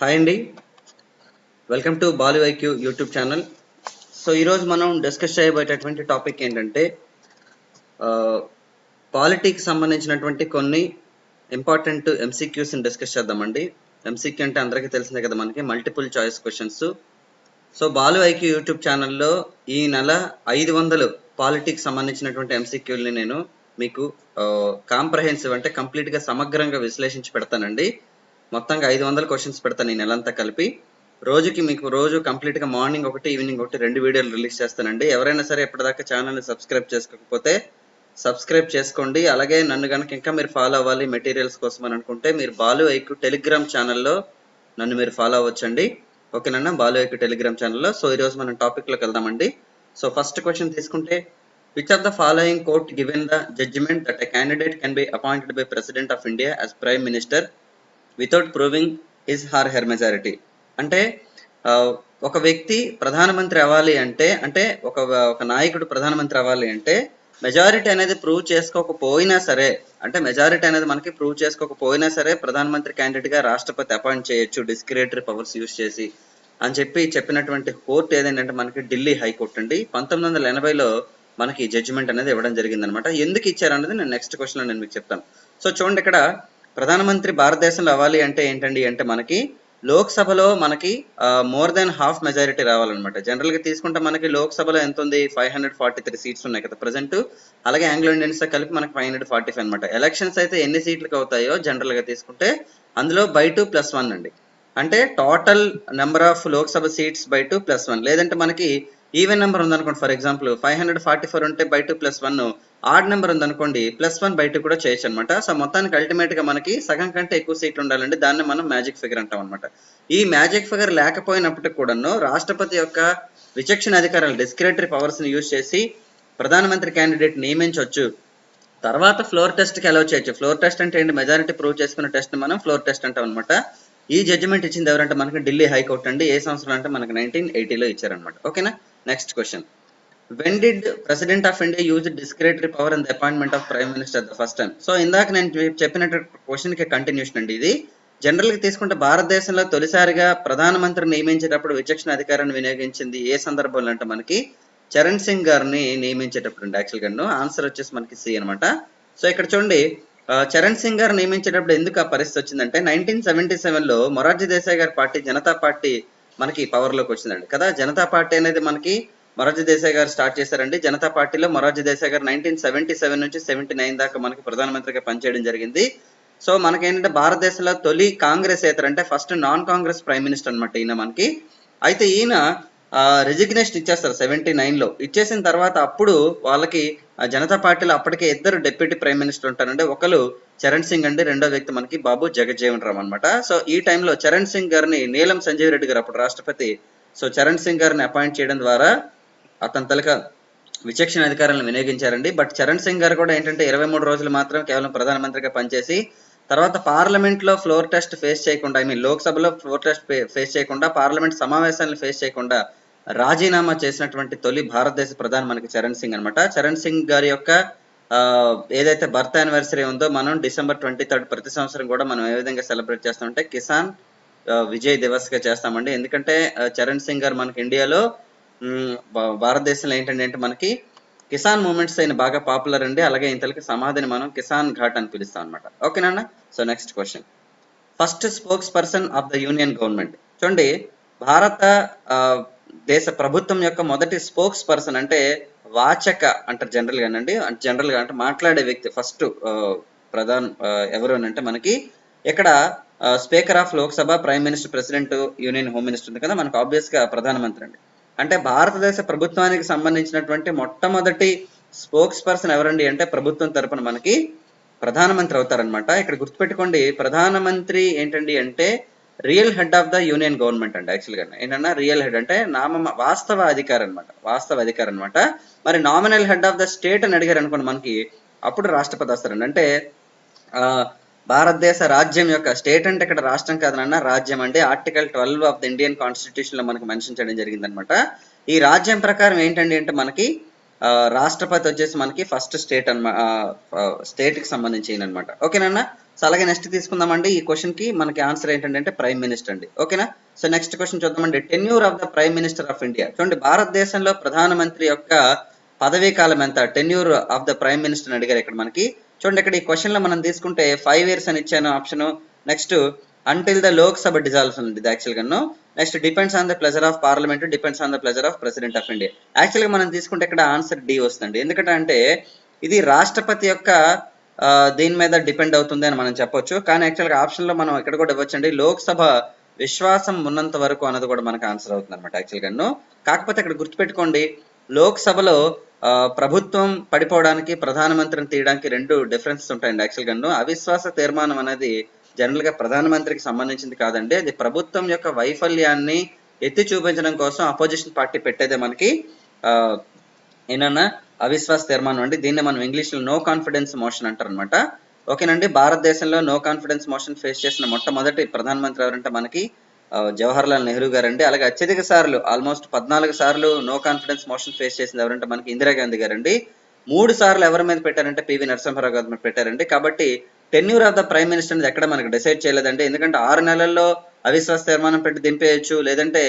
Hi అండి, welcome to Balu IQ YouTube channel. So ఈరోజు మనం డిస్కస్ చేయబోయేటటువంటి టాపిక్ ఏంటంటే పాలిటిక్స్ సంబంధించినటువంటి కొన్ని ఇంపార్టెంట్ ఎంసీక్యూస్ని డిస్కస్ చేద్దామండి. ఎంసీక్యూ అంటే అందరికీ తెలిసిందే కదా, మనకి multiple choice questions. So Balu IQ YouTube ఛానల్లో ఈ నెల 500 పాలిటిక్స్ సంబంధించినటువంటి ఎంసీక్యూల్ని నేను మీకు కాంప్రహెన్సివ్ అంటే కంప్లీట్గా సమగ్రంగా విశ్లేషించి పెడతానండి. మొత్తంగా 500 క్వశ్చన్స్ పెడతాను ఈ నెలంతా కలిపి. రోజుకి మీకు రోజు కంప్లీట్గా మార్నింగ్ ఒకటి ఈవినింగ్ ఒకటి 2 వీడియోలు రిలీజ్ చేస్తానండి. ఎవరైనా సరే ఇప్పటిదాకా ఛానల్ని సబ్స్క్రైబ్ చేసుకోకపోతే సబ్స్క్రైబ్ చేసుకోండి. అలాగే నన్ను కనుక ఇంకా మీరు ఫాలో అవ్వాలి మెటీరియల్స్ కోసం అని అనుకుంటే మీరు బాలు ఐక్యూ టెలిగ్రామ్ ఛానల్లో నన్ను మీరు ఫాలో అవ్వచ్చండి. ఓకేనన్నా, బాలు ఐక్యూ టెలిగ్రామ్ ఛానల్లో. సో ఈరోజు మనం టాపిక్లోకి వెళ్దామండి. సో ఫస్ట్ క్వశ్చన్ తీసుకుంటే, which of the following court given the judgement that a candidate can be appointed by president of India as prime minister without proving his or her majority? అంటే ఒక వ్యక్తి ప్రధానమంత్రి అవ్వాలి అంటే ఒక నాయకుడు ప్రధానమంత్రి అవ్వాలి అంటే మెజారిటీ అనేది ప్రూవ్ చేసుకోకపోయినా సరే, అంటే మెజారిటీ అనేది మనకి ప్రూవ్ చేసుకోకపోయినా సరే ప్రధానమంత్రి క్యాండిడేట్ గా రాష్ట్రపతి అపాయింట్ చేయొచ్చు డిస్క్రిటరీ పవర్స్ యూజ్ చేసి అని చెప్పినటువంటి కోర్టు ఏదంటే మనకి ఢిల్లీ హైకోర్టు అండి. 1980లో మనకి జడ్జిమెంట్ అనేది ఇవ్వడం జరిగింది అనమాట. ఎందుకు ఇచ్చారనేది నేను నెక్స్ట్ క్వశ్చన్ లో నేను మీకు చెప్తాను. సో చూడండి, ఇక్కడ ప్రధానమంత్రి భారతదేశంలో అవ్వాలి అంటే ఏంటండి అంటే మనకి లోక్సభలో మనకి మోర్ దెన్ హాఫ్ మెజారిటీ రావాలన్నమాట. జనరల్ గా తీసుకుంటే మనకి లోక్సభలో ఎంత ఉంది, 543 సీట్స్ ఉన్నాయి కదా ప్రజెంట్. అలాగే ఆంగ్లో ఇండియన్స్ తో కలిపి మనకి 545 అనమాట. ఎలక్షన్స్ అయితే ఎన్ని సీట్లకు అవుతాయో జనరల్ గా తీసుకుంటే అందులో by 2 + 1 అండి. అంటే total number of Lok Sabha seats by 2 + 1. లేదంటే మనకి ఈవెన్ నెంబర్ ఉందనుకోండి, ఫర్ ఎగ్జాంపుల్ 544 ఉంటే by 2 + 1, ఆడ్ నెంబర్ ఉందనుకోండి +1 by 2 కూడా చేయొచ్చు అనమాట. సో మొత్తానికి అల్టిమేట్ గా మనకి సగం కంటే ఎక్కువ సీట్లు ఉండాలండి. దాన్ని మనం మ్యాజిక్ ఫిగర్ అంటాం అనమాట. ఈ మ్యాజిక్ ఫిగర్ లేకపోయినప్పటికి కూడాను రాష్ట్రపతి యొక్క విచక్షణ అధికారాలు డిస్క్రిటరీ పవర్స్ ని యూజ్ చేసి ప్రధానమంత్రి క్యాండిడేట్ నియమించవచ్చు. తర్వాత ఫ్లోర్ టెస్ట్ కి అలౌ చేయొచ్చు. ఫ్లోర్ టెస్ట్ అంటే ఏంటి, మెజారిటీ ప్రూవ్ చేసుకున్న టెస్ట్ మనం ఫ్లోర్ టెస్ట్ అంటాం అనమాట. ఈ జడ్జిమెంట్ ఇచ్చింది ఎవరంటే మనకి ఢిల్లీ హైకోర్టు అండి. ఏ సంవత్సరం అంటే మనకి 1980లో ఇచ్చారనమాట. ఓకేనా, next question. When did president of India use discretionary power in the appointment of prime minister the first time? So ఇందాక నేను చెప్పినట్టు క్వశ్చన్ కి కంటిన్యూషన్ అండి ఇది. జనరల్ గా తీసుకుంటే భారతదేశంలో తొలిసారిగా ప్రధానమంత్రి నియమించేటప్పుడు విచక్షణ అధికారాన్ని వినియోగించింది ఏ సందర్భంలో అంటే మనకి చరణ్ సింగ్ గారిని నియమించేటప్పుడు అండి. యాక్చువల్ గా ఆన్సర్ వచ్చేసి మనకి సి అనమాట. సో ఇక్కడ చూడండి, చరణ్ సింగ్ గారు నియమించేటప్పుడు ఎందుకు ఆ పరిస్థితి వచ్చిందంటే 1977లో మొరార్జీ దేశాయ్ గారి పార్టీ జనతా పార్టీ మనకి పవర్ లోకి వచ్చిందండి కదా. జనతా పార్టీ అనేది మనకి మొరార్జీ దేశాయ్ గారు స్టార్ట్ చేశారండి. జనతా పార్టీలో మొరార్జీ దేశాయ్ గారు 1977 నుంచి 79 దాకా మనకి ప్రధానమంత్రిగా పనిచేయడం జరిగింది. సో మనకేంటంటే భారతదేశంలో తొలి కాంగ్రెస్ ఏతర అంటే first non Congress prime minister అనమాట ఈయన మనకి. అయితే ఈయన రెజిగ్నేషన్ ఇచ్చేస్తారు 79లో. ఇచ్చేసిన తర్వాత అప్పుడు వాళ్ళకి జనతా పార్టీలో అప్పటికే ఇద్దరు డిప్యూటీ ప్రైమ్ మినిస్టర్ ఉంటారండి. ఒకరు చరణ్ సింగ్ అండి, రెండో వ్యక్తి మనకి బాబు జగజ్జీవన్ రామ్ అనమాట. సో ఈ టైంలో చరణ్ సింగ్ గారిని నీలం సంజీవ్ రెడ్డి గారు అప్పుడు రాష్ట్రపతి, సో చరణ్ సింగ్ గారిని అపాయింట్ చేయడం ద్వారా అతని తలక విచక్షణ అధికారాలను వినియోగించారండి. బట్ చరణ్ సింగ్ గారు కూడా ఏంటంటే 23 రోజులు మాత్రం కేవలం ప్రధానమంత్రిగా పనిచేసి తర్వాత పార్లమెంట్ లో ఫ్లోర్ టెస్ట్ ఫేస్ చేయకుండా, లోక్సభలో ఫ్లోర్ టెస్ట్ ఫేస్ చేయకుండా, పార్లమెంట్ సమావేశాలను ఫేస్ చేయకుండా రాజీనామా చేసినటువంటి తొలి భారతదేశ ప్రధాని మనకి చరణ్ సింగ్ అనమాట. చరణ్ సింగ్ గారి యొక్క ఏదైతే బర్త్ యానివర్సరీ ఉందో మనం December 23 ప్రతి సంవత్సరం కూడా మనం ఏ విధంగా సెలబ్రేట్ చేస్తామంటే కిసాన్ విజయ్ దివస్ గా చేస్తామండి. ఎందుకంటే చరణ్ సింగ్ గారు మనకి ఇండియాలో భారతదేశంలో ఏంటంటే మనకి కిసాన్ మూవ్మెంట్స్ అయిన బాగా పాపులర్ అండి. అలాగే ఇంతలకి సమాధిని మనం కిసాన్ ఘాట్ అని పిలుస్తాం అనమాట. ఓకేనా. So next question. First spokes person of the union government. చూడండి, భారత దేశ ప్రభుత్వం యొక్క మొదటి స్పోక్స్ పర్సన్ అంటే వాచక అంటారు జనరల్ గానండి. జనరల్ గా అంటే మాట్లాడే వ్యక్తి ఫస్ట్ ఎవరు అంటే మనకి ఇక్కడ speaker of Lok Sabha, prime minister, president, union home minister ఉంది కదా, మనకు ఆబ్వియస్ గా ప్రధానమంత్రి అండి. అంటే భారతదేశ ప్రభుత్వానికి సంబంధించినటువంటి మొట్టమొదటి స్పోక్స్ పర్సన్ ఎవరండి అంటే ప్రభుత్వం తరపున మనకి ప్రధానమంత్రి అవుతారనమాట. ఇక్కడ గుర్తుపెట్టుకోండి, ప్రధానమంత్రి ఏంటండి అంటే real head of the union government అండి. యాక్చువల్ గా ఏంటన్నా రియల్ హెడ్ అంటే వాస్తవ అధికారం అనమాట. మరి nominal head of the state అని అడిగారు అనుకోండి మనకి, అప్పుడు రాష్ట్రపతి వస్తారండి. అంటే భారతదేశ రాజ్యం యొక్క, స్టేట్ అంటే ఇక్కడ రాష్ట్రం కాదనన్నా రాజ్యం అంటే article 12 of the Indian constitution లో మనకి మెన్షన్ చేయడం జరిగింది అనమాట. ఈ రాజ్యం ప్రకారం ఏంటండి అంటే మనకి రాష్ట్రపతి వచ్చేసి మనకి ఫస్ట్ స్టేట్ కి సంబంధించి అనమాట. ఓకేనన్నా. సో అలాగే నెక్స్ట్ తీసుకుందామండి. ఈ క్వశ్చన్ కి మనకి ఆన్సర్ ఏంటంటే ప్రైమ్ మినిస్టర్ అండి. ఓకేనా? సో నెక్స్ట్ క్వశ్చన్ చూద్దామండి. Tenure of the prime minister of India. చూడండి, భారతదేశంలో ప్రధానమంత్రి యొక్క పదవీ కాలం ఎంత? Tenure of the prime minister అడిగారు ఇక్కడ మనకి. చూడండి, ఇక్కడ ఈ క్వశ్చన్ లో మనం తీసుకుంటే 5 years అని ఇచ్చాను option. Next until the Lok Sabha dissolves ఉంది ఇది యాక్చువల్ గాను. Next depends on the pleasure of parliament, depends on the pleasure of president of India. Actual గా మనం తీసుకుంటే ఇక్కడ ఆన్సర్ డి వస్తుంది. ఎందుకంటే అంటే ఇది రాష్ట్రపతి యొక్క దీని మీద డిపెండ్ అవుతుంది అని మనం చెప్పొచ్చు. కానీ యాక్చువల్గా ఆప్షన్ లో మనం ఇక్కడ కూడా ఇవ్వచ్చండి, లోక్సభ విశ్వాసం ఉన్నంత వరకు అన్నది కూడా మనకు ఆన్సర్ అవుతుంది అనమాట యాక్చువల్ గాను. కాకపోతే ఇక్కడ గుర్తుపెట్టుకోండి, లోక్సభలో ప్రభుత్వం పడిపోవడానికి ప్రధానమంత్రిని తీయడానికి 2 డిఫరెన్సెస్ ఉంటాయండి యాక్చువల్ గాను. అవిశ్వాస తీర్మానం అనేది జనరల్ గా ప్రధానమంత్రికి సంబంధించింది కాదండి, అది ప్రభుత్వం యొక్క వైఫల్యాన్ని ఎత్తి చూపించడం కోసం అపోజిషన్ పార్టీ పెట్టేదే మనకి ఏనన్నా అవిశ్వాస తీర్మానం అండి. దీన్ని మనం ఇంగ్లీష్ లో నో కాన్ఫిడెన్స్ మోషన్ అంటారు అనమాట. ఓకేనండి, భారతదేశంలో నో కాన్ఫిడెన్స్ మోషన్ ఫేస్ చేసిన మొట్టమొదటి ప్రధానమంత్రి ఎవరంటే మనకి జవహర్ లాల్ నెహ్రూ గారండి. అలాగే అత్యధిక సార్లు ఆల్మోస్ట్ 14 సార్లు నో కాన్ఫిడెన్స్ మోషన్ ఫేస్ చేసింది ఎవరంటే మనకి ఇందిరాగాంధీ గారండి. 3 సార్లు ఎవరి మీద పెట్టారంటే పివి నరసింహారావు గారి మీద పెట్టారండి. కాబట్టి tenure of the prime minister అనేది ఎక్కడ మనకి డిసైడ్ చేయలేదండి. ఎందుకంటే 6 నెలల్లో అవిశ్వాస తీర్మానం పెట్టి దింపేయచ్చు, లేదంటే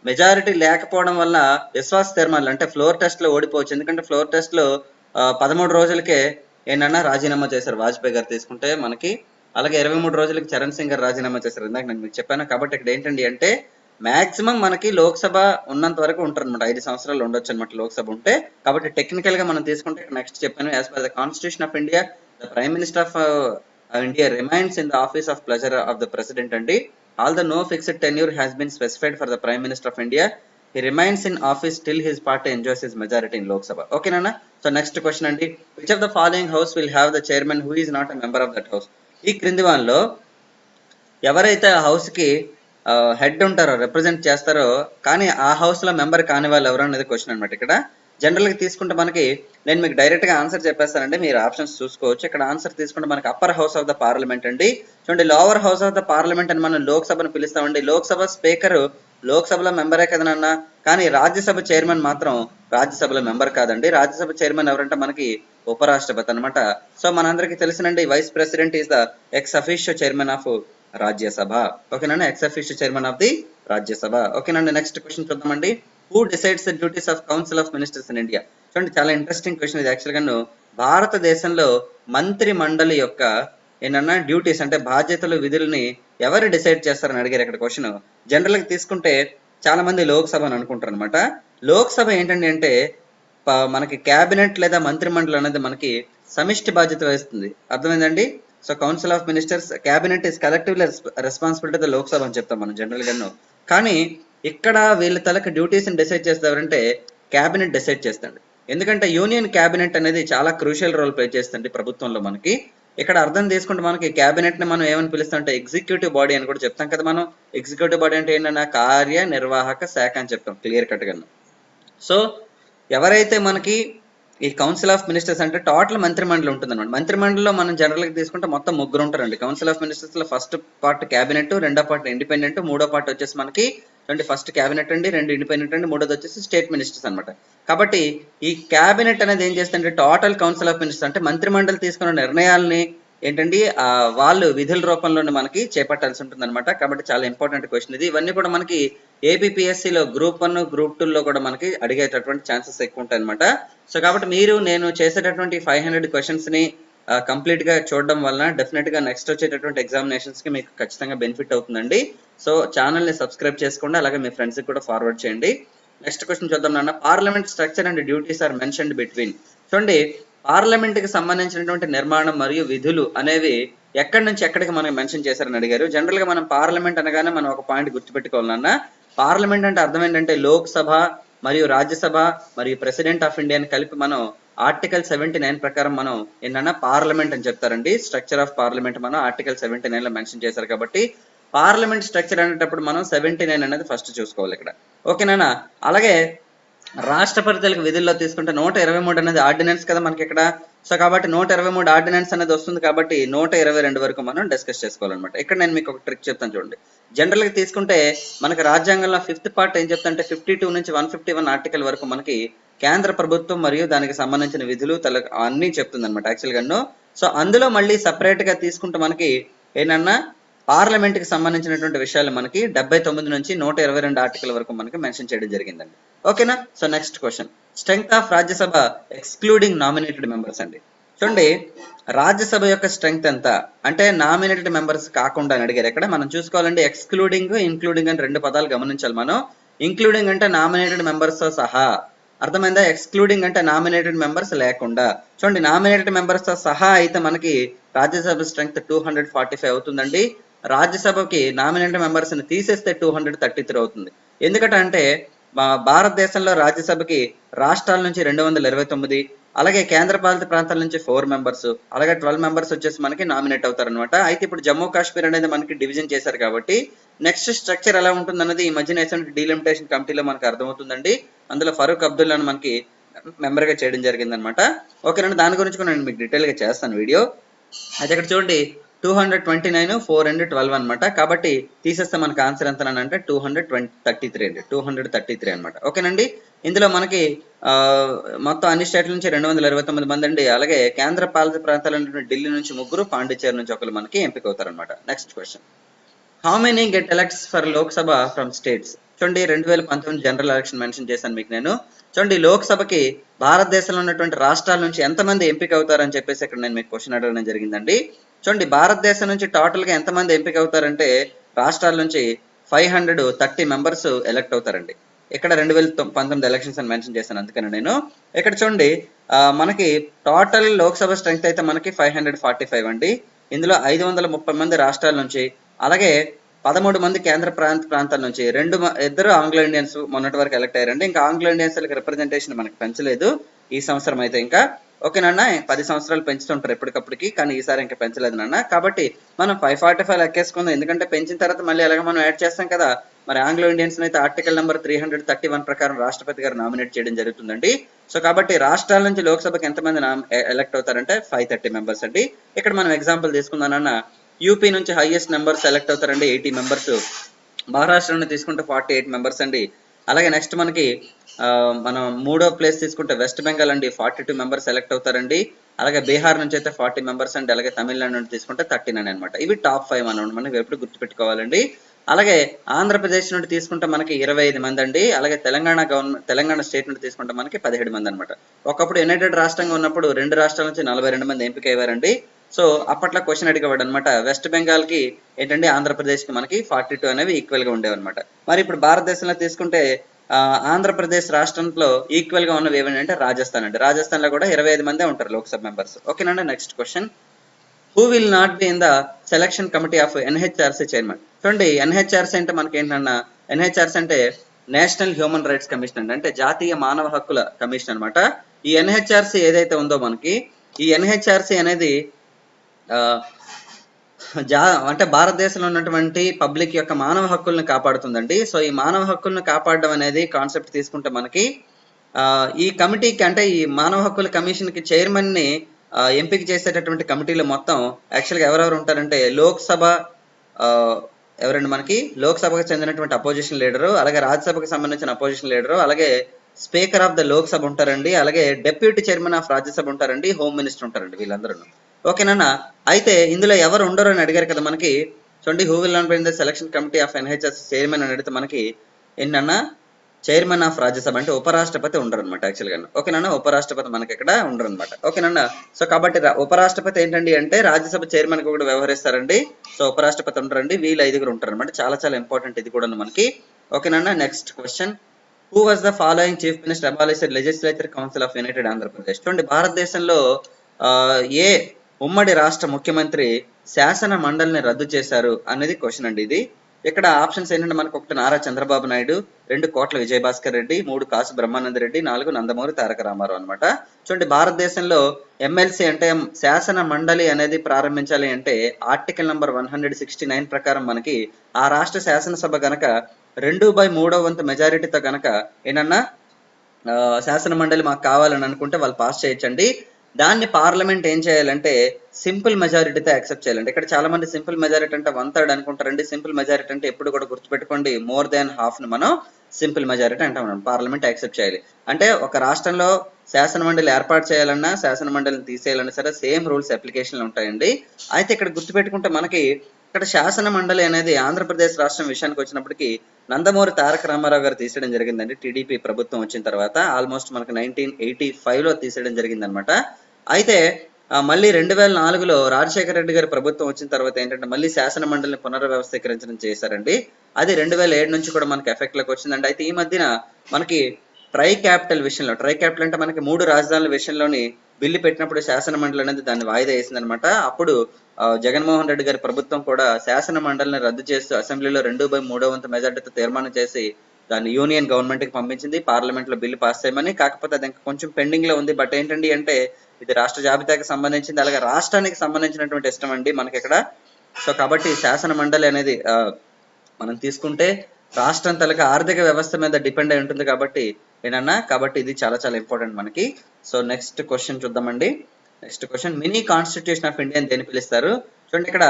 మెజారిటీ లేకపోవడం వల్ల విశ్వాస తీర్మానాలు అంటే ఫ్లోర్ టెస్ట్ లో ఓడిపోవచ్చు. ఎందుకంటే ఫ్లోర్ టెస్ట్ లో 13 రోజులకే ఏంటన్నా రాజీనామా చేశారు వాజ్పేయి గారు తీసుకుంటే మనకి. అలాగే 23 రోజులకి చరణ్ సింగ్ గారు రాజీనామా చేశారు, ఇందాక నేను మీకు చెప్పాను. కాబట్టి ఇక్కడ ఏంటండి అంటే మాక్సిమం మనకి లోక్సభ ఉన్నంత వరకు ఉంటారు అనమాట, 5 సంవత్సరాలు ఉండొచ్చు అనమాట లోక్సభ ఉంటే. కాబట్టి టెక్నికల్ గా మనం తీసుకుంటే నెక్స్ట్ చెప్పాను, as per the constitution of India the prime minister of India remains in the office of pleasure of the president అండి. All the no fixed tenure has been specified for the prime minister of India. He remains in office till his party enjoys his majority in Lok Sabha. Okay, Nana? So next question అండి, which of the following house will have the chairman who is not a member of that house? ఈ క్రింది వాళ్ళలో ఎవరైతే ఆ house కి head ఉంటారో, represent చేస్తారో కానీ ఆ హౌస్ లో మెంబర్ కాని వాళ్ళు ఎవరు అనేది క్వశ్చన్ అనమాట. ఇక్కడ జనరల్ గా తీసుకుంటే మనకి నేను మీకు డైరెక్ట్ గా ఆన్సర్ చెప్పేస్తానండి, మీరు ఆప్షన్స్ చూసుకోవచ్చు. ఇక్కడ ఆన్సర్ తీసుకుంటే మనకి upper house of the parliament అండి. చూడండి, lower house of the parliament అని మనం లోక్సభను పిలుస్తామండి. లోక్సభ స్పీకర్ లోక్సభలో మెంబరే కదనన్నా, కానీ రాజ్యసభ చైర్మన్ మాత్రం రాజ్యసభలో మెంబర్ కాదండి. రాజ్యసభ చైర్మన్ ఎవరంటే మనకి ఉపరాష్ట్రపతి అనమాట. సో మనందరికీ తెలిసినండి, vice president is the ex officio chairman of Rajya Sabha. ఓకేనండి, ex officio chairman of the Rajya Sabha. ఓకేనండి, నెక్స్ట్ క్వశ్చన్ చూద్దామండి. Who decides the duties of council of ministers in India? చూడండి, చాలా ఇంట్రెస్టింగ్ క్వశ్చన్ ఇది యాక్చువల్ గాను. భారతదేశంలో మంత్రి మండలి యొక్క ఏంటన్నా డ్యూటీస్ అంటే బాధ్యతలు, విధుల్ని ఎవరు డిసైడ్ చేస్తారని అడిగారు ఇక్కడ క్వశ్చన్. జనరల్ గా తీసుకుంటే చాలా మంది లోక్సభ అని అనుకుంటారు అనమాట. లోక్సభ ఏంటండి అంటే మనకి క్యాబినెట్ లేదా మంత్రి మండలి అనేది మనకి సమిష్టి బాధ్యత వహిస్తుంది, అర్థమైందండి. So council of ministers, cabinet is collectively responsibility the Lok Sabha అని చెప్తాం మనం జనరల్ గాను. కానీ ఇక్కడ వీళ్ళ తలకి డ్యూటీస్ ని డిసైడ్ చేస్తారంటే క్యాబినెట్ డిసైడ్ చేస్తుంది. ఎందుకంటే యూనియన్ క్యాబినెట్ అనేది చాలా క్రూషియల్ రోల్ ప్లే చేస్తుంది ప్రభుత్వంలో మనకి. ఇక్కడ అర్థం తీసుకుంటే మనకి క్యాబినెట్ ని మనం ఏమని పిలుస్తాం అంటే ఎగ్జిక్యూటివ్ బాడీ అని కూడా చెప్తాం కదా మనం. ఎగ్జిక్యూటివ్ బాడీ అంటే ఏంటన్నా కార్యనిర్వాహక శాఖ అని చెప్తాం క్లియర్ కట్ గా. సో ఎవరైతే మనకి ఈ కౌన్సిల్ ఆఫ్ మినిస్టర్స్ అంటే టోటల్ మంత్రి మండలి ఉంటుంది అనమాట. మంత్రి మండలిలో మనం జనరల్ గా తీసుకుంటే మొత్తం 3 ఉంటారండి. కౌన్సిల్ ఆఫ్ మినిస్టర్స్ లో ఫస్ట్ పార్ట్ క్యాబినెట్, రెండో పార్ట్ ఇండిపెండెంట్, మూడో పార్ట్ వచ్చేసి మనకి ఫస్ట్ క్యాబినెట్ అండి, 2 ఇండిపెండెంట్ అండి, మూడోది వచ్చేసి స్టేట్ మినిస్టర్స్ అనమాట. కాబట్టి ఈ క్యాబినెట్ అనేది ఏం చేస్తుంటే టోటల్ కౌన్సిల్ ఆఫ్ మినిస్టర్స్ అంటే మంత్రి మండలి తీసుకున్న నిర్ణయాలని ఏంటండి వాళ్ళు విధుల రూపంలోనే మనకి చేపట్టాల్సి ఉంటుంది అనమాట. కాబట్టి చాలా ఇంపార్టెంట్ క్వశ్చన్ ఇది. ఇవన్నీ కూడా మనకి ఏపీఎస్సీలో గ్రూప్ 1, గ్రూప్ 2లో కూడా మనకి అడిగేటటువంటి ఛాన్సెస్ ఎక్కువ ఉంటాయి అనమాట. సో కాబట్టి నేను చేసేటటువంటి 500 క్వశ్చన్స్ ని కంప్లీట్ గా చూడడం వలన డెఫినెట్ గా నెక్స్ట్ వచ్చేటటువంటి ఎగ్జామినేషన్స్ కి మీకు ఖచ్చితంగా బెనిఫిట్ అవుతుందండి. సో ఛానల్ ని సబ్స్క్రైబ్ చేసుకోండి, అలాగే మీ ఫ్రెండ్స్ కి కూడా ఫార్వర్డ్ చేయండి. నెక్స్ట్ క్వశ్చన్ చూద్దాం నాన్న. Parliament structure and duties are mentioned between. చూడండి, పార్లమెంట్ కి సంబంధించినటువంటి నిర్మాణం మరియు విధులు అనేవి ఎక్కడి నుంచి ఎక్కడికి మనకి మెన్షన్ చేశారని అడిగారు. జనరల్ గా మనం పార్లమెంట్ అనగానే మనం ఒక పాయింట్ గుర్తుపెట్టుకోవాలన్నా, పార్లమెంట్ అంటే అర్థం ఏంటంటే లోక్సభ మరియు రాజ్యసభ మరియు ప్రెసిడెంట్ ఆఫ్ ఇండియా కలిపి మనం ఆర్టికల్ 79 ప్రకారం మనం ఏంటన్నా పార్లమెంట్ అని చెప్తారండి. స్ట్రక్చర్ ఆఫ్ పార్లమెంట్ మనం ఆర్టికల్ 79 లో మెన్షన్ చేశారు. కాబట్టి పార్లమెంట్ స్ట్రక్చర్ అనేటప్పుడు మనం 79 అనేది ఫస్ట్ చూసుకోవాలి ఇక్కడ. ఓకేనా? అలాగే రాష్ట్రపతులకు విధుల్లో తీసుకుంటే 123 అనేది ఆర్డినెన్స్ కదా మనకి ఇక్కడ. సో కాబట్టి 123 ఆర్డినెన్స్ అనేది వస్తుంది. కాబట్టి 122 వరకు మనం డిస్కస్ చేసుకోవాలన్నమాట. ఇక్కడ నేను మీకు ఒక ట్రిక్ చెప్తాను చూడండి. జనరల్ గా తీసుకుంటే మనకి రాజ్యాంగంలో 5th పార్ట్ ఏం చెప్తాంటే 52 నుంచి 151 ఆర్టికల్ వరకు మనకి కేంద్ర ప్రభుత్వం మరియు దానికి సంబంధించిన విధులు అన్ని చెప్తుంది అనమాట యాక్చువల్గా. సో అందులో మళ్ళీ సపరేట్ గా తీసుకుంటే మనకి ఏంటన్నా పార్లమెంట్ కి సంబంధించినటువంటి విషయాలు మనకి 79 నుంచి 122 ఆర్టికల్ వరకు మనకి మెన్షన్ చేయడం జరిగిందండి. ఓకేనా. So next question, strength of Rajya Sabha excluding nominated members అండి. చూడండి రాజ్యసభ యొక్క స్ట్రెంగ్త్ ఎంత అంటే నామినేటెడ్ మెంబర్స్ కాకుండా అని అడిగారు. ఇక్కడ మనం చూసుకోవాలండి ఎక్స్క్లూడింగ్ ఇంక్లూడింగ్ అని 2 పదాలు గమనించాలి మనం. ఇంక్లూడింగ్ అంటే నామినేటెడ్ మెంబర్స్ తో సహా, అర్థమైందా. ఎక్స్క్లూడింగ్ అంటే నామినేటెడ్ మెంబర్స్ లేకుండా. చూడండి నామినేటెడ్ మెంబర్స్ తో సహా అయితే మనకి రాజ్యసభ స్ట్రెంగ్త్ 245 అవుతుందండి. రాజ్యసభకి నామినేటెడ్ మెంబర్స్ ని తీసేస్తే 233 అవుతుంది. ఎందుకంటే భారతదేశంలో రాజ్యసభకి రాష్ట్రాల నుంచి 229, అలాగే కేంద్ర పాలిత ప్రాంతాల నుంచి 4 మెంబర్స్, అలాగే 12 మెంబర్స్ వచ్చేసి మనకి నామినేట్ అవుతారు అనమాట. అయితే ఇప్పుడు జమ్మూ కాశ్మీర్ అనేది మనకి డివిజన్ చేశారు కాబట్టి నెక్స్ట్ స్ట్రక్చర్ ఎలా ఉంటుంది అన్నది ఈ మధ్య డీలిమిటేషన్ కమిటీలో మనకి అర్థమవుతుందండి. అందులో ఫరూక్ అబ్దుల్లాను మనకి మెంబర్ గా చేయడం జరిగింది అనమాట. ఓకేనండి, దాని గురించి కూడా నేను మీకు డీటెయిల్ గా చేస్తాను వీడియో. అయితే ఇక్కడ చూడండి 229, 4 and 12 అనమాట. కాబట్టి తీసేస్తే మనకి ఆన్సర్ ఎంత అంటే 233 అండి, 233 అనమాట. ఓకేనండి, ఇందులో మనకి మొత్తం అన్ని స్టేట్ల నుంచి 229 మంది అండి. అలాగే కేంద్ర పాలిత ప్రాంతాల ఢిల్లీ నుంచి 3, పాండిచేరి నుంచి 1 మనకి ఎంపిక అవుతారు అనమాట. Next question, how many get elects for Lok Sabha from states. చూడండి 2019 జనరల్ ఎలక్షన్ మెన్షన్ చేశాను మీకు నేను. చూడండి లోక్సభకి భారతదేశంలో ఉన్నటువంటి రాష్ట్రాల నుంచి ఎంతమంది ఎంపిక అవుతారని చెప్పేసి ఇక్కడ నేను మీకు క్వశ్చన్ అడగడం జరిగిందండి. చూడండి భారతదేశం నుంచి టోటల్ గా ఎంతమంది ఎంపిక అవుతారంటే రాష్ట్రాల నుంచి 530 మెంబర్స్ ఎలక్ట్ అవుతారండి. ఇక్కడ 2019 ఎలక్షన్స్ అని మెన్షన్ చేశాను అందుకని నేను. ఇక్కడ చూడండి మనకి టోటల్ లోక్సభ స్ట్రెంగ్త్ అయితే మనకి 545 అండి. ఇందులో 530 మంది రాష్ట్రాల నుంచి, అలాగే 13 మంది కేంద్ర ప్రాంతాల నుంచి, 2 ఆంగ్లో ఇండియన్స్ మొన్నటి వరకు ఎలక్ట్ అయ్యారండి. ఇంకా ఆంగ్లో ఇండియన్స్ రిప్రజెంటేషన్ మనకి పెంచలేదు ఈ సంవత్సరం అయితే ఇంకా. ఓకేనన్నా, 10 సంవత్సరాలు పెంచుతుంటారు ఎప్పటికప్పటికి, కానీ ఈసారి ఇంకా పెంచలేదు నాన్న. కాబట్టి మనం 545 లెక్కేసుకుందాం, ఎందుకంటే పెంచిన తర్వాత మళ్ళీ అలాగే మనం యాడ్ చేస్తాం కదా. మరి ఆంగ్లో ఇండియన్స్ అయితే ఆర్టికల్ నెంబర్ 331 ప్రకారం రాష్ట్రపతి గారు నామినేట్ చేయడం జరుగుతుందండి. సో కాబట్టి రాష్ట్రాల నుంచి లోక్సభకి ఎంతమంది ఎలక్ట్ అవుతారంటే 530 మెంబర్స్ అండి. ఇక్కడ మనం ఎగ్జాంపుల్ తీసుకుందానన్న యూపీ నుంచి హైయెస్ట్ మెంబర్స్ సెలెక్ట్ అవుతారండి 80 మెంబర్స్. మహారాష్ట్రను తీసుకుంటే 48 మెంబర్స్ అండి. అలాగే నెక్స్ట్ మనకి మనం 3వ ప్లేస్ తీసుకుంటే వెస్ట్ బెంగాల్ అండి, 42 మెంబర్స్ సెలెక్ట్ అవుతారండి. అలాగే బీహార్ నుంచి అయితే 40 మెంబర్స్ అండి. అలాగే తమిళనాడు నుంచి తీసుకుంటే 39 అనమాట. ఇవి టాప్ 5 అనమాట, మనం ఎప్పుడు గుర్తుపెట్టుకోవాలండి. అలాగే ఆంధ్రప్రదేశ్ నుండి తీసుకుంటే మనకి 25 మంది అండి. అలాగే తెలంగాణ స్టేట్ నుండి తీసుకుంటే మనకి 17 మంది అనమాట. ఒకప్పుడు యునైటెడ్ రాష్ట్రంగా ఉన్నప్పుడు 2 రాష్ట్రాల నుంచి 42 మంది ఎంపిక అయ్యారండి. సో అప్పట్లో క్వశ్చన్ అడిగేవాడు అనమాట, వెస్ట్ బెంగాల్ కి ఏంటంటే ఆంధ్రప్రదేశ్ కి మనకి 42 అనేవి ఈక్వల్ గా ఉండేవన్నమాట. మరి ఇప్పుడు భారతదేశంలో తీసుకుంటే ఆంధ్రప్రదేశ్ రాష్ట్రంలో ఈక్వల్ గా ఉన్నవి ఏమంటే రాజస్థాన్ అండి. రాజస్థాన్ లో కూడా 25 మందే ఉంటారు లోక్సభ మెంబర్స్. ఓకేనండి, next question, who will not be in the selection committee of NHRC chairman. చూడండి ఎన్హెచ్ఆర్సీ అంటే మనకి ఏంటన్నా, ఎన్హెచ్ఆర్సీ అంటే నేషనల్ హ్యూమన్ రైట్స్ కమిషన్ అండి, అంటే జాతీయ మానవ హక్కుల కమిషన్ అనమాట. ఈ ఎన్హెచ్ఆర్సీ ఏదైతే ఉందో మనకి, ఈ ఎన్హెచ్ఆర్సీ అనేది అంటే భారతదేశంలో ఉన్నటువంటి పబ్లిక్ యొక్క మానవ హక్కులను కాపాడుతుందండి. సో ఈ మానవ హక్కులను కాపాడడం అనేది కాన్సెప్ట్ తీసుకుంటే మనకి ఈ కమిటీకి, అంటే ఈ మానవ హక్కుల కమిషన్ కి చైర్మన్ ని ఎంపిక చేసేటటువంటి కమిటీలో మొత్తం యాక్చువల్గా ఎవరెవరు ఉంటారంటే లోక్సభ ఎవరండి మనకి, లోక్సభకు చెందినటువంటి అపోజిషన్ లీడరు, అలాగే రాజ్యసభకు సంబంధించిన అపోజిషన్ లీడరు, అలాగే స్పీకర్ ఆఫ్ ద లోక్సభ ఉంటారండి, అలాగే డెప్యూటీ చైర్మన్ ఆఫ్ రాజ్యసభ ఉంటారండి, హోమ్ మినిస్టర్ ఉంటారండి, వీళ్ళందరూ. ఓకేనా. అయితే ఇందులో ఎవరు ఉండరు అని అడిగారు కదా మనకి. చూడండి who will not be in the selection committee of NHRC chairman అని అడిగితే మనకి ఏంటన్నా చైర్మన్ ఆఫ్ రాజ్యసభ అంటే ఉపరాష్ట్రపతి ఉండరు అనమాట యాక్చువల్గా. ఓకేనా, ఉపరాష్ట్రపతి మనకి ఇక్కడ ఉండరు అనమాట. ఓకేనా. సో కాబట్టి ఉపరాష్ట్రపతి ఏంటండి అంటే రాజ్యసభ చైర్మన్ కూడా వ్యవహరిస్తారండి. సో ఉపరాష్ట్రపతి ఉంటారండి, వీళ్ళు 5 ఉంటారు అనమాట. చాలా చాలా ఇంపార్టెంట్ ఇది కూడా మనకి. ఓకేనా. Next question, who was the following chief minister abolished legislature council of United Andhra Pradesh. చూడండి భారతదేశంలో ఏ ఉమ్మడి రాష్ట్ర ముఖ్యమంత్రి శాసన మండలిని రద్దు చేశారు అనేది క్వశ్చన్ అండి ఇది. ఇక్కడ ఆప్షన్స్ ఏంటంటే మనకు 1 నారా చంద్రబాబు నాయుడు, 2 కోట్ల విజయభాస్కర్ రెడ్డి, 3 కాసు బ్రహ్మానంద రెడ్డి, 4 నందమూరి తారక రామారావు అనమాట. చూడండి భారతదేశంలో ఎమ్మెల్సీ అంటే శాసన మండలి అనేది ప్రారంభించాలి అంటే ఆర్టికల్ నంబర్ 169 ప్రకారం మనకి ఆ రాష్ట్ర శాసనసభ గనక 2/3వ వంతు మెజారిటీతో గనక ఏంటన్నా శాసన మండలి మాకు కావాలని అనుకుంటే వాళ్ళు పాస్ చేయొచ్చండి. దాన్ని పార్లమెంట్ ఏం చేయాలంటే సింపుల్ మెజారిటీతో యాక్సెప్ట్ చేయాలంటే, ఇక్కడ చాలా మంది సింపుల్ మెజారిటీ అంటే 1/3 అనుకుంటారండి. సింపుల్ మెజారిటీ అంటే ఎప్పుడు కూడా గుర్తుపెట్టుకోండి, మోర్ దాన్ హాఫ్ ని మనం సింపుల్ మెజారిటీ అంటాం. మనం పార్లమెంట్ యాక్సెప్ట్ చేయాలి అంటే ఒక రాష్ట్రంలో శాసన మండలి ఏర్పాటు చేయాలన్నా శాసన మండలిని తీసేయాలన్నా సరే సేమ్ రూల్స్ అప్లికేషన్లు ఉంటాయండి. అయితే ఇక్కడ గుర్తుపెట్టుకుంటే మనకి ఇక్కడ శాసన మండలి అనేది ఆంధ్రప్రదేశ్ రాష్ట్రం విషయానికి వచ్చినప్పటికీ నందమూరి తారక రామారావు గారు తీసేయడం జరిగిందండి. టీడీపీ ప్రభుత్వం వచ్చిన తర్వాత ఆల్మోస్ట్ మనకి 1985లో తీసేయడం జరిగింది అనమాట. అయితే మళ్ళీ 2004లో రాజశేఖర రెడ్డి గారి ప్రభుత్వం వచ్చిన తర్వాత ఏంటంటే మళ్ళీ శాసన మండలిని పునర్వ్యవస్థీకరించడం చేశారండి. అది 2007 నుంచి కూడా మనకి ఎఫెక్ట్ లోకి వచ్చిందండి. అయితే ఈ మధ్యన మనకి ట్రై క్యాపిటల్ విషయంలో, ట్రై క్యాపిటల్ అంటే మనకి 3 రాజధానుల విషయంలోని బిల్లు పెట్టినప్పుడు శాసన మండలి అనేది దాన్ని వాయిదా వేసిందనమాట. అప్పుడు జగన్మోహన్ రెడ్డి గారి ప్రభుత్వం కూడా శాసన మండలిని రద్దు చేస్తూ అసెంబ్లీలో 2/3 వంతు మెజార్టీతో తీర్మానం చేసి దాన్ని యూనియన్ గవర్నమెంట్ కి పంపించింది, పార్లమెంట్ లో బిల్లు పాస్ చేయమని. కాకపోతే అది ఇంకా కొంచెం పెండింగ్ లో ఉంది. బట్ ఏంటండి అంటే ఇది రాష్ట్ర జాబితాకి సంబంధించింది, అలాగే రాష్ట్రానికి సంబంధించినటువంటి ఇష్టం అండి మనకి ఇక్కడ. సో కాబట్టి శాసన మండలి అనేది మనం తీసుకుంటే రాష్ట్రం తలక ఆర్థిక వ్యవస్థ మీద డిపెండ్ అయి ఉంటుంది కాబట్టి ఏనన్నా, కాబట్టి ఇది చాలా చాలా ఇంపార్టెంట్ మనకి. సో నెక్స్ట్ క్వశ్చన్ చూద్దామండి. Next question, mini constitution of India దేని పిలుస్తారు? చూడండి ఇక్కడ